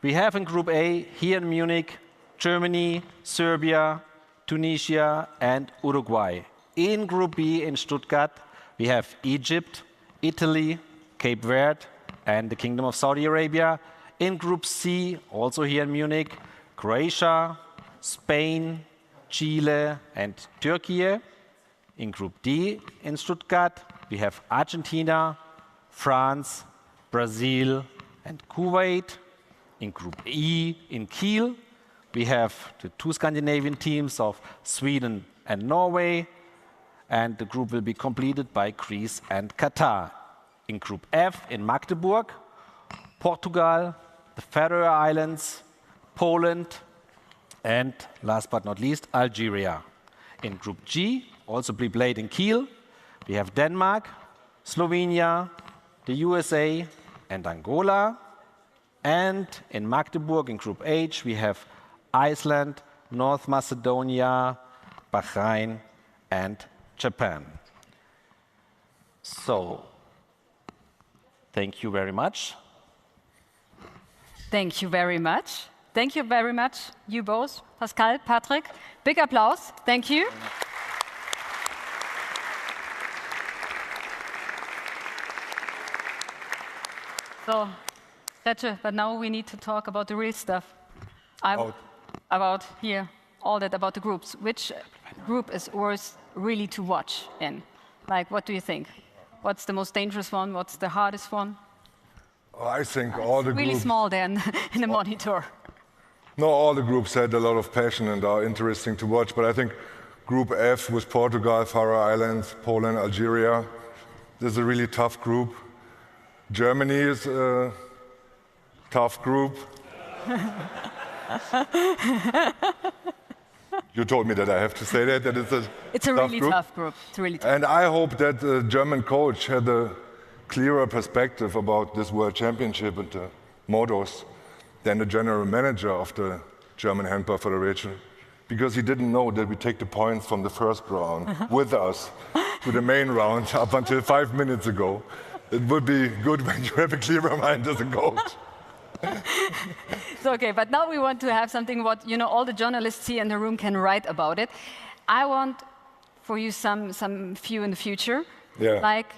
We have in Group A, here in Munich, Germany, Serbia, Tunisia, and Uruguay. In Group B in Stuttgart, we have Egypt, Italy, Cape Verde, and the Kingdom of Saudi Arabia. In Group C, also here in Munich, Croatia, Spain, Chile, and Turkey. In Group D in Stuttgart, we have Argentina, France, Brazil, and Kuwait. In Group E in Kiel, we have the 2 Scandinavian teams of Sweden and Norway, and the group will be completed by Greece and Qatar. In Group F in Magdeburg, Portugal, the Faroe Islands, Poland, and last but not least, Algeria. In Group G, also be played in Kiel, we have Denmark, Slovenia, the USA, and Angola. And in Magdeburg, in Group H, we have Iceland, North Macedonia, Bahrain, and Japan. So, thank you very much. Thank you very much. Thank you very much, you both, Pascal, Patrick. Big applause. Thank you. So, Retje, but now we need to talk about the real stuff. About here, all that about the groups. Which group is worth really to watch in? Like, what do you think? What's the most dangerous one? What's the hardest one? I think all the really groups... small then in the monitor. No, all the groups had a lot of passion and are interesting to watch, but I think Group F with Portugal, Faroe Islands, Poland, Algeria, this is a really tough group. Germany is a tough group. You told me that I have to say that it's a really tough group. It's really tough. And I hope that the German coach had a clearer perspective about this World Championship and the mottos than the general manager of the German Handball Federation, because he didn't know that we take the points from the first round with us to the main round up until 5 minutes ago. It would be good when you have a clearer mind as a coach. So, okay, but now we want to have something what all the journalists here in the room can write about it. I want for you some few in the future. Yeah. Like,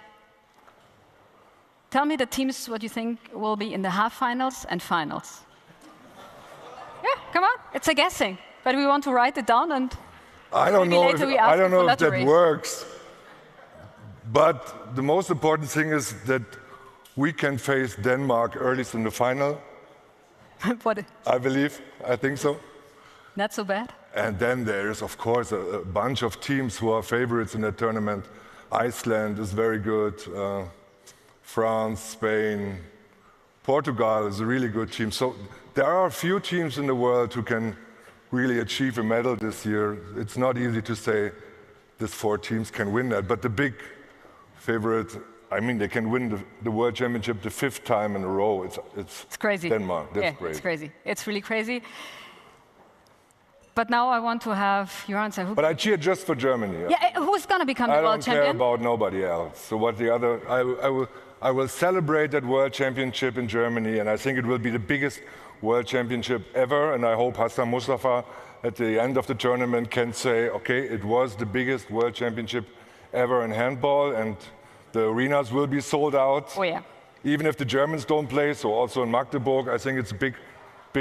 tell me the teams what you think will be in the half finals and finals. Yeah, come on, it's a guessing, but we want to write it down and I don't know if that lottery. works. But the most important thing is that we can face Denmark earliest in the final. What? I think so. Not so bad. And then there is, of course, a bunch of teams who are favorites in the tournament. Iceland is very good. France, Spain, Portugal is a really good team. So there are a few teams in the world who can really achieve a medal this year. It's not easy to say these 4 teams can win that. But the big favorite, I mean, they can win the World Championship the 5th time in a row. It's crazy. Denmark. That's yeah, great. It's crazy. It's really crazy. But now I want to have your answer. But I cheer just for Germany. Yeah, who's going to become the world champion? I don't care about nobody else. So what the other, I will celebrate that World Championship in Germany, and I think it will be the biggest World Championship ever. And I hope Hassan Mustafa at the end of the tournament can say, okay, it was the biggest World Championship ever in handball, and the arenas will be sold out. Oh yeah. Even if the Germans don't play, so also in Magdeburg, I think it's a big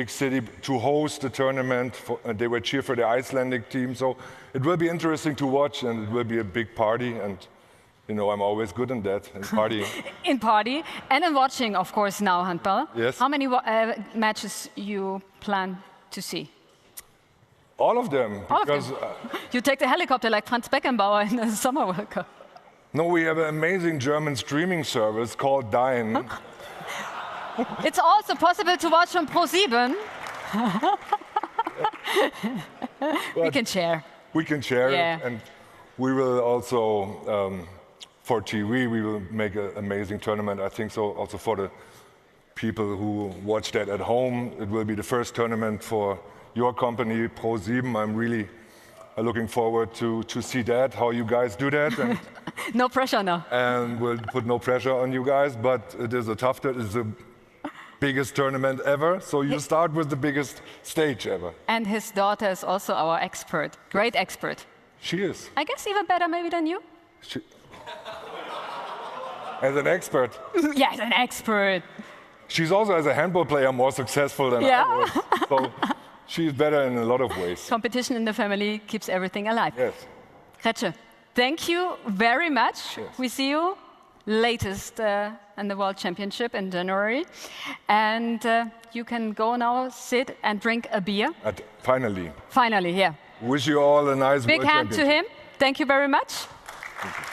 city to host the tournament. They will cheer for the Icelandic team, so it will be interesting to watch, and it will be a big party. And you know, I'm always good in that, in partying. In party and in watching, of course, now handball. Yes. How many matches you plan to see? All of them. All because, of them. You take the helicopter like Franz Beckenbauer in the Summer World Cup. No, we have an amazing German streaming service called Dine. It's also possible to watch on Pro7. We can share. We can share yeah. it, and we will also, for TV, we will make an amazing tournament. I think so also for the people who watch that at home. It will be the first tournament for your company, Pro7. I'm really looking forward to see that, how you guys do that. And no pressure now. And we'll put no pressure on you guys, but it is a tough, it's the biggest tournament ever. So you start with the biggest stage ever. And his daughter is also our expert, great expert. She is. I guess even better maybe than you. As an expert. Yeah, as an expert. She's also, as a handball player, more successful than I was. So she's better in a lot of ways. Competition in the family keeps everything alive. Yes. Kretsche, thank you very much. Yes. We see you latest in the World Championship in January. And you can go now, sit and drink a beer. Finally. Finally, yeah. Wish you all a nice Big World hand to him. Thank you very much. Thank you.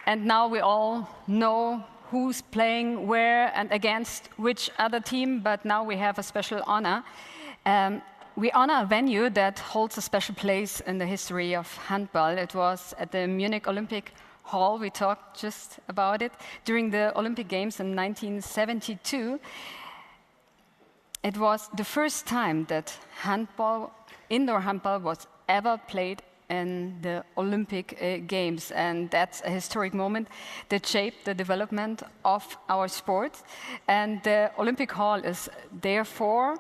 And now we all know who's playing where and against which other team, but now we have a special honor. We honor a venue that holds a special place in the history of handball. It was at the Munich Olympic Hall, we talked just about it, during the Olympic Games in 1972. It was the first time that handball, indoor handball, was ever played in the Olympic Games, and that's a historic moment that shaped the development of our sport. And the Olympic Hall is therefore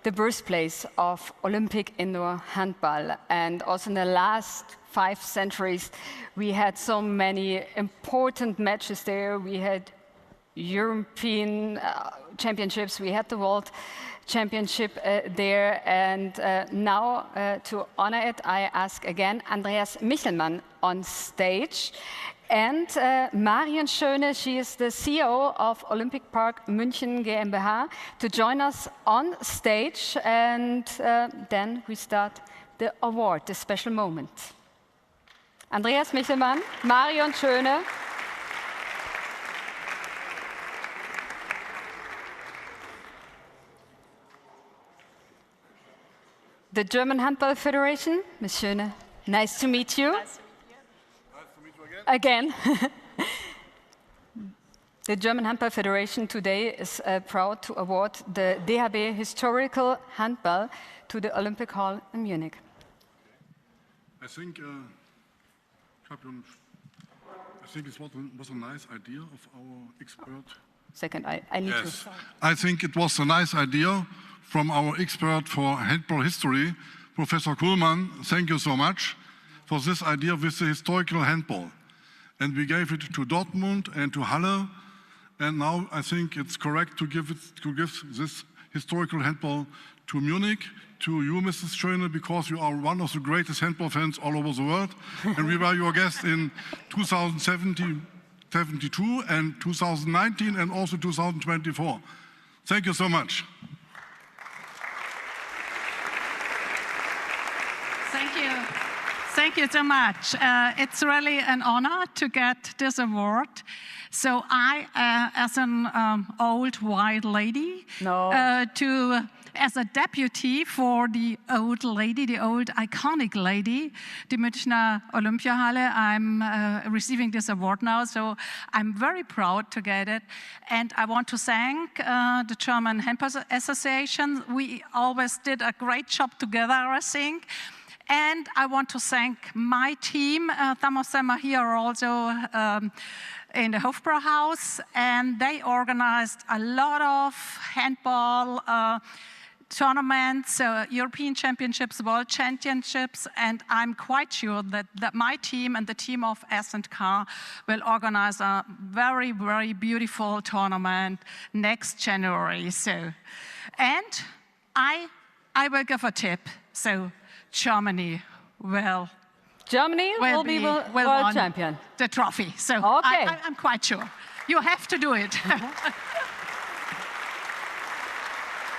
the birthplace of Olympic indoor handball. And also in the last 5 centuries, we had so many important matches there. We had European championships, we had the World Championship there, and now to honor it, I ask again Andreas Michelmann on stage, and Marion Schöne, she is the CEO of Olympic Park München GmbH, to join us on stage, and then we start the award, the special moment. Andreas Michelmann, Marion Schöne. The German Handball Federation, Ms. Schöne, nice to meet you. Nice to meet you. Nice to meet you again. The German Handball Federation today is proud to award the DHB Historical Handball to the Olympic Hall in Munich. I think it was a nice idea of our expert. Second, I need yes. to. I think it was a nice idea from our expert for handball history, Professor Kuhlmann. Thank you so much for this idea with the historical handball. And we gave it to Dortmund and to Halle. And now I think it's correct to give this historical handball to Munich, to you, Mrs. Schöne, because you are one of the greatest handball fans all over the world. And we were your guest in 2072 and 2019 and also 2024. Thank you so much. Thank you. Thank you so much. It's really an honor to get this award. So I, as an old white lady, as a deputy for the old lady, the old iconic lady, die Münchner Olympiahalle, I'm receiving this award now, so I'm very proud to get it. And I want to thank the German Handball Association. We always did a great job together, I think. And I want to thank my team. Some of them are here also in the Hofbrauhaus, and they organized a lot of handball tournaments, European Championships, World Championships, and I'm quite sure that my team and the team of S&K will organize a very, very beautiful tournament next January. So, and I will give a tip. So, Germany will be world champion. The trophy. So okay. I'm quite sure. You have to do it.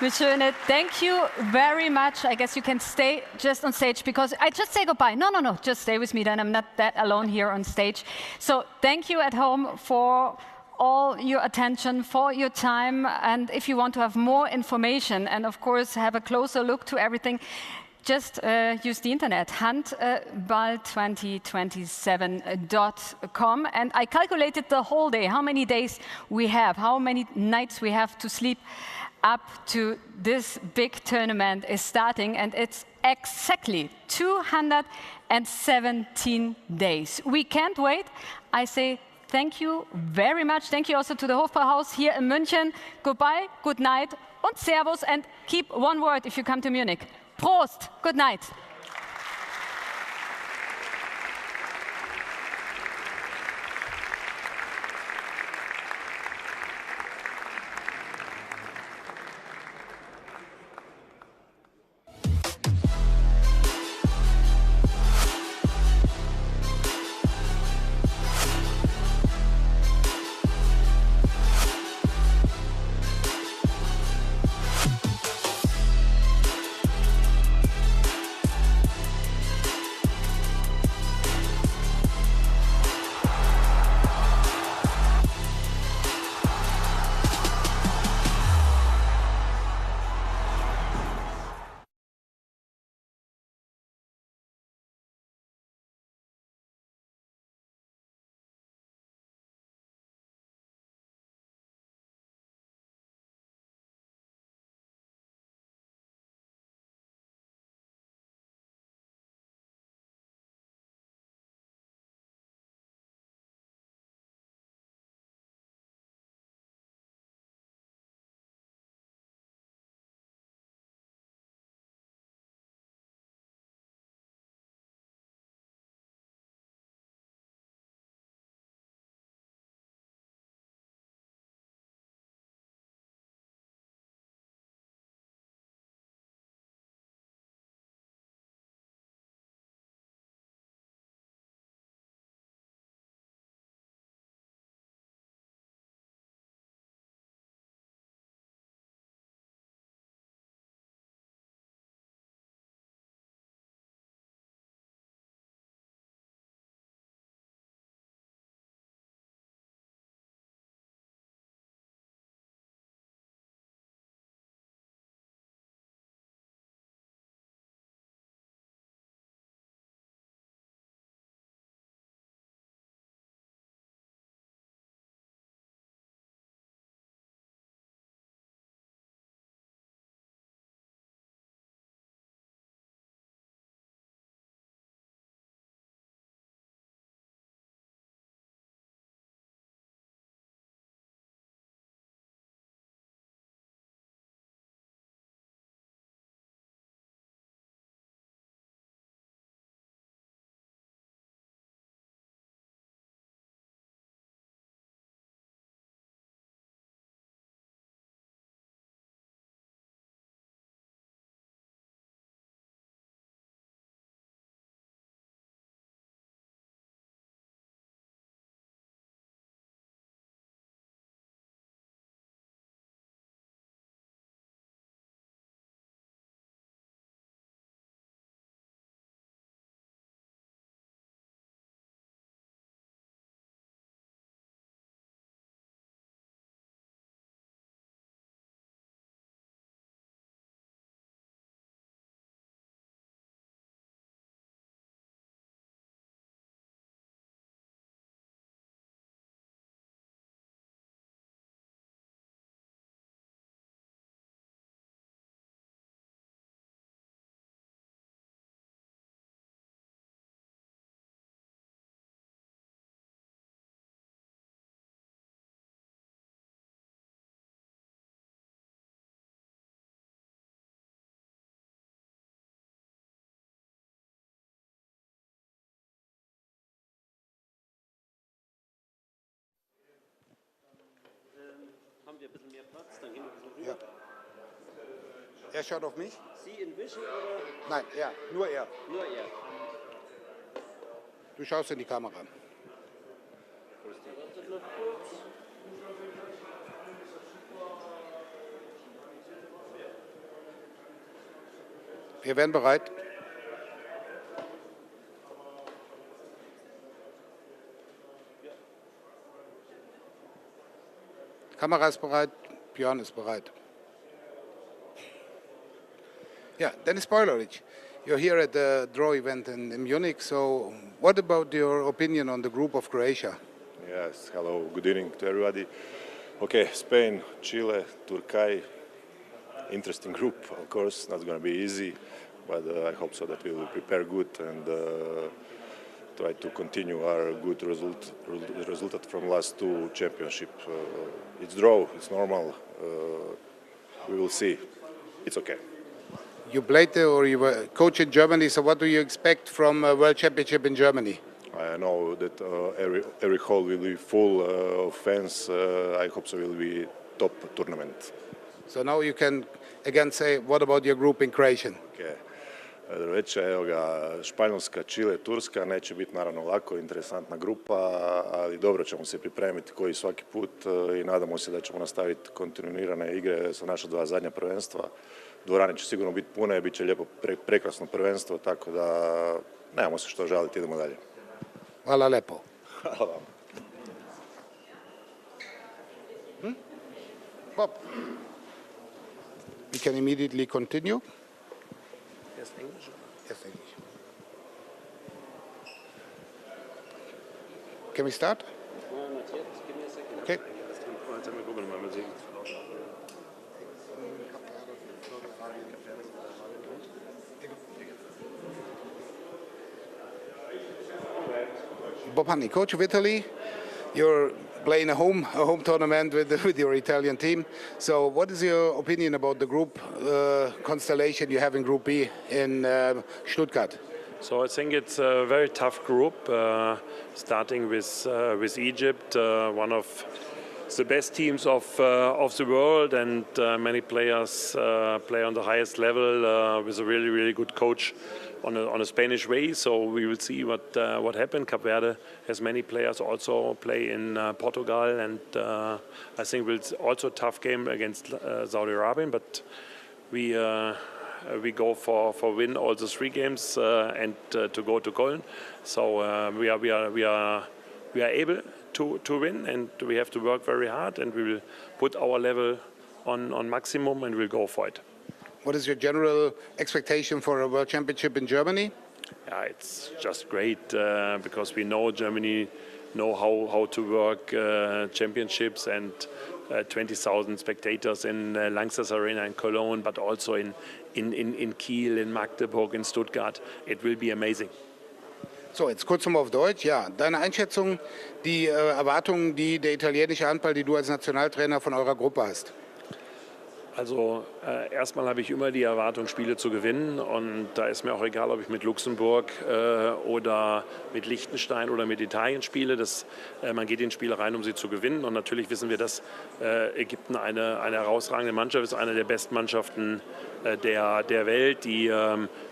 Ms. Schöne, thank you very much. I guess you can stay just on stage because I just say goodbye. No, just stay with me then. I'm not that alone here on stage. So thank you at home for all your attention, for your time. And if you want to have more information and of course have a closer look to everything, just use the internet, handball2027.com. And I calculated the whole day, how many days we have, how many nights we have to sleep up to this big tournament is starting. And it's exactly 217 days. We can't wait. I say thank you very much. Thank you also to the Hofbrauhaus here in München. Goodbye, good night, und Servus. And keep one word if you come to Munich. Prost! Good night. Ja. Er schaut auf mich? Sie in Vision oder? Nein, er. Nur er. Nur er. Du schaust in die Kamera. Wartet noch kurz. Wir werden bereit. Kamera ist bereit, Björn ist bereit. Yeah, Dennis Bojlovic, you're here at the draw event in Munich, so what about your opinion on the group of Croatia? Yes, hello, good evening to everybody. Okay, Spain, Chile, Turkey, interesting group, of course, not going to be easy, but I hope so that we will prepare good and try to continue our good result from last two championship. It's draw, it's normal, we will see, it's okay. You played or you were coach in Germany, so what do you expect from a World Championship in Germany? I know that every hall will be full of fans. I hope so will be top tournament. So now you can again say, what about your group in Croatian? Okay. Već evo ga, Španjolska, Čile, Turska, neće biti naravno lako, interesantna grupa, ali dobro ćemo se pripremiti koji svaki put i nadamo se da ćemo nastaviti kontinuirane igre sa naša dva zadnja prvenstva. Dvorane će sigurno biti pune, bit će lijepo, prekrasno prvenstvo, tako da nemamo se što žaliti, idemo dalje. Hvala lepo. Hvala vam. Bob, we can immediately continue. Yes, English. Yes, English. Can we start? Not yet. Give me a second. Okay. Bob Honey, coach of Italy. You're playing a home tournament with your Italian team. So what is your opinion about the group constellation you have in Group B in Stuttgart? So I think it's a very tough group, starting with Egypt, one of the best teams of the world, and many players play on the highest level with a really, really good coach on a Spanish way. So we will see what happened. Cape Verde has many players also play in Portugal, and I think it's also a tough game against Saudi Arabia, but we go for win all the three games and to go to Köln. So we are able to win, and we have to work very hard, and we will put our level on maximum, and we'll go for it. What is your general expectation for a World Championship in Germany? Yeah, it's just great because we know Germany know how to work championships, and 20,000 spectators in Lanxess Arena in Cologne, but also in Kiel, in Magdeburg, in Stuttgart. It will be amazing. So, jetzt kurz nochmal auf Deutsch. Ja, deine Einschätzung, die Erwartungen, die der italienische Handball, die du als Nationaltrainer von eurer Gruppe hast? Also erstmal habe ich immer die Erwartung, Spiele zu gewinnen, und da ist mir auch egal, ob ich mit Luxemburg oder mit Liechtenstein oder mit Italien spiele. Man geht in Spiele rein, um sie zu gewinnen, und natürlich wissen wir, dass Ägypten eine herausragende Mannschaft ist, eine der besten Mannschaften der Welt, die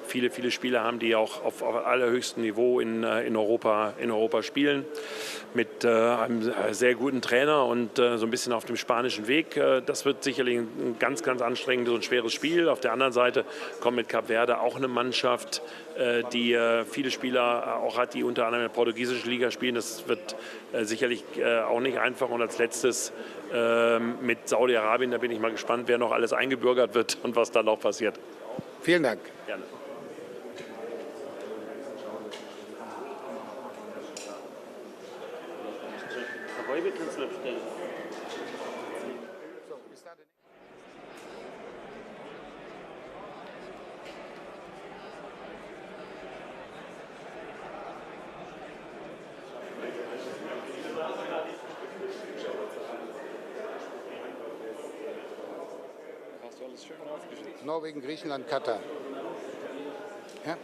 viele Spieler haben, die auch auf allerhöchstem Niveau in Europa spielen, mit einem sehr guten Trainer und so ein bisschen auf dem spanischen Weg. Das wird sicherlich ein ganz anstrengendes und schweres Spiel. Auf der anderen Seite kommt mit Cape Verde auch eine Mannschaft, die viele Spieler auch hat, die unter anderem in der portugiesischen Liga spielen. Das wird sicherlich auch nicht einfach. Und als letztes mit Saudi-Arabien, da bin ich mal gespannt, wer noch alles eingebürgert wird und was da noch passiert. Vielen Dank. Gerne. Norwegen, Griechenland, Katar. Ja?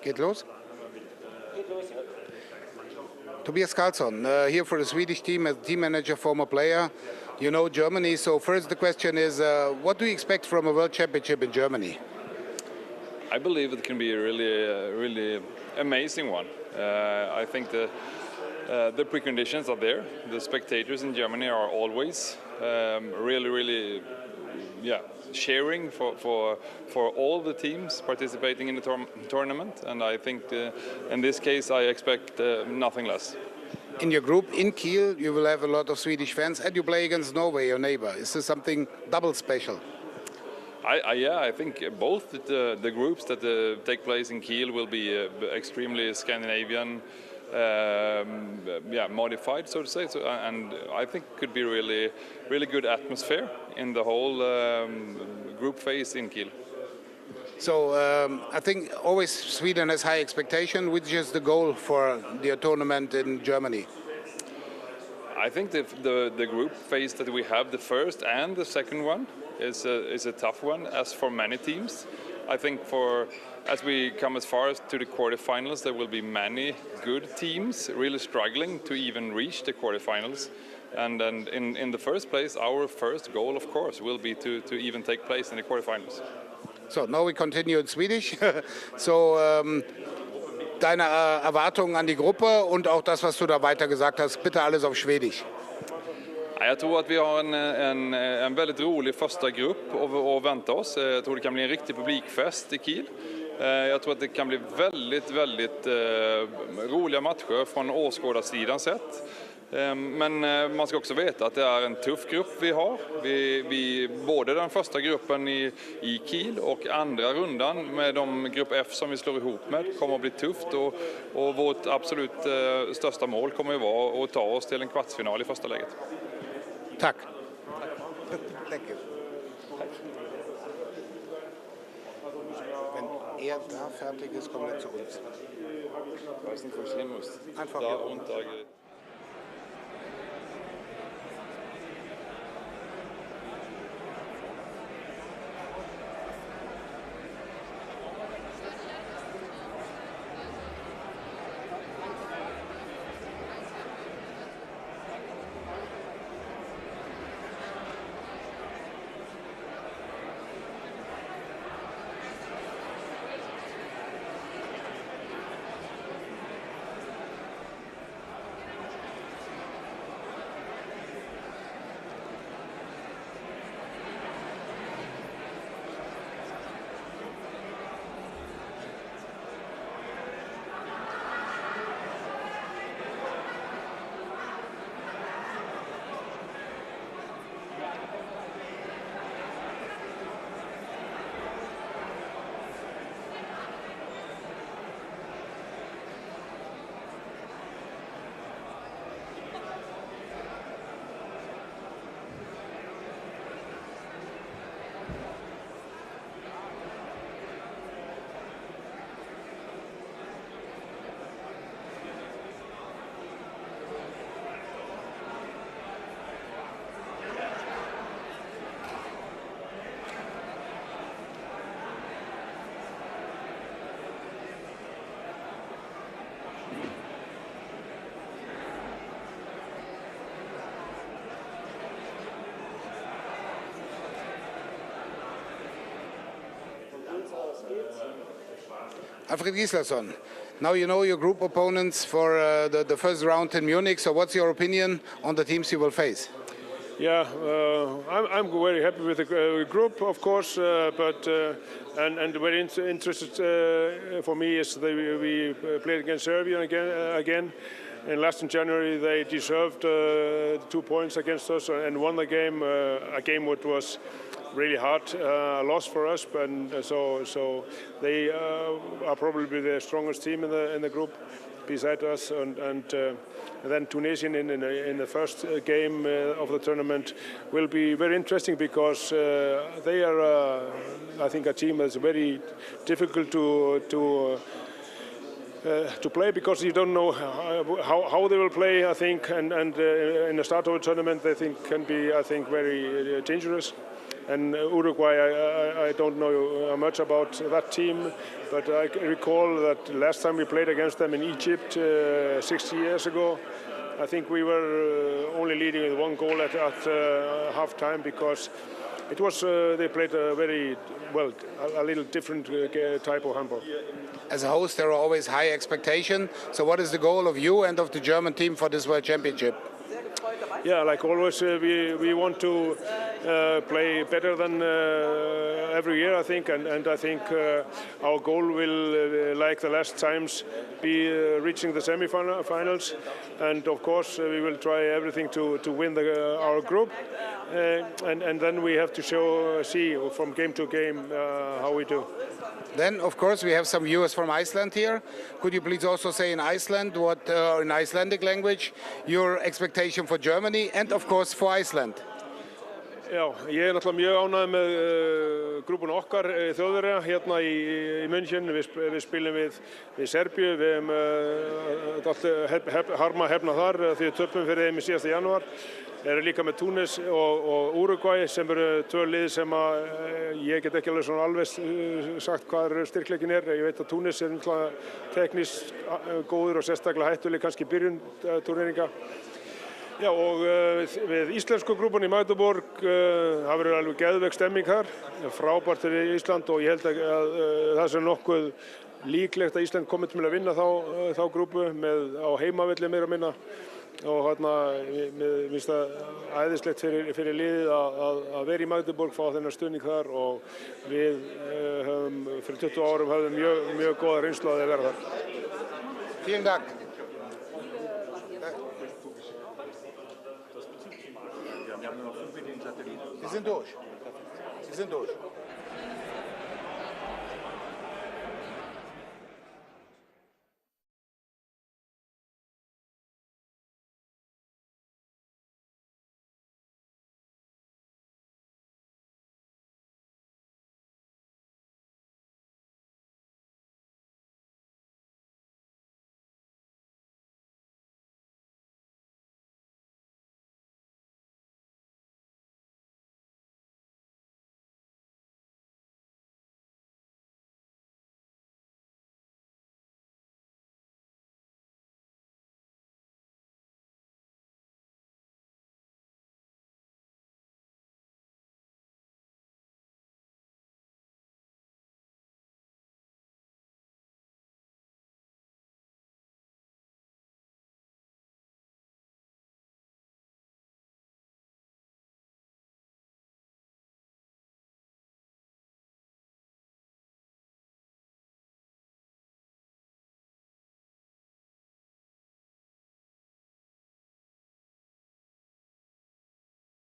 Geht los? Tobias Karlsson, here for the Swedish team as team manager, former player. You know Germany, so first the question is, what do you expect from a World Championship in Germany? I believe it can be a really amazing one. I think the preconditions are there. The spectators in Germany are always really cheering for all the teams participating in the tournament, and I think in this case I expect nothing less. In your group in Kiel, you will have a lot of Swedish fans, and you play against Norway, your neighbor. Is this something double special? I think both the groups that take place in Kiel will be extremely Scandinavian, modified, so to say. So, and I think it could be really good atmosphere in the whole group phase in Kiel. So I think always Sweden has high expectation. Which is the goal for the tournament in Germany? I think the group phase that we have, the first and the second one, is a tough one, as for many teams. I think as we come as far as to the quarterfinals, there will be many good teams really struggling to even reach the quarterfinals. And then in the first place, our first goal, of course, will be to even take place in the quarterfinals. So now we continue in Swedish. So deine Erwartungen an die Gruppe und auch das, was du da weiter gesagt hast, bitte alles auf Schwedisch. Jag tror att vi har en väldigt rolig första grupp att vänta oss. Jag tror det kan bli en riktig publikfest i Kiel. Jag tror att det kan bli väldigt roliga matcher från åskådarsidan sett. Men man ska också veta att det är en tuff grupp vi har. Både den första gruppen i Kiel och andra rundan med de grupp F som vi slår ihop med kommer att bli tufft. Och vårt absolut största mål kommer ju vara att ta oss till en kvartsfinal i första läget. Tack. Thank you. Wenn er da fertig ist, kommt er zu uns. Ich weiß nicht, wo ich hin muss. Einfach da hier runter. Alfred Gislason, now you know your group opponents for the first round in Munich, so what's your opinion on the teams you will face? Yeah, I'm very happy with the group, of course, but and very interested for me is that we played against Serbia again. And last in January, they deserved 2 points against us and won the game, a game which was really hard loss for us, but so they are probably the strongest team in the group beside us, and then Tunisia in the first game of the tournament will be very interesting because they are, I think, a team that's very difficult to play because you don't know how they will play, I think, and in the start of the tournament they can be, I think, very dangerous. And Uruguay, I don't know much about that team, but I recall that last time we played against them in Egypt 60 years ago, I think we were only leading with 1 goal at half time because it was they played a very well, a little different type of handball. As a host, there are always high expectations. So what is the goal of you and of the German team for this World Championship? Yeah, like always, we want to play better than every year, I think, and I think our goal will, like the last times, be reaching the semi-finals, and of course we will try everything to win our group, and then we have to see from game to game how we do. Then, of course, we have some viewers from Iceland here. Could you please also say in Iceland, what in Icelandic language, your expectation for Germany and, of course, for Iceland? Já, ég náttúrulega mjög ánægð með grúpun okkar Þjóðverja hérna í München. Við spilum við Serbíu, við hefum harma hefna þar því við töpum fyrir þeim í síðasta janúar. Erum líka með Túnis og Uruguay sem eru 2 lið sem ég get ekki alveg sagt hvað styrkleikin er. Ég veit að Túnis náttúrulega teknískt góður og sérstaklega hættuleg kannski byrjun turneringa. Já, og við íslensku grúpunni í Magdeburg, það verður alveg geðveik stemming þar, frábært fyrir Ísland og ég held að það sé nokkuð líklegt að Ísland komi til að vinna þá grúpu á heimavelli meira og minna og hérna finnst það æðislegt fyrir liðið að vera í Magdeburg, fá þennan stuðning þar og við fyrir 20 árum höfðum mjög góða reynslu að vera þar. Vielen Dank. Sie sind durch. Sie sind durch.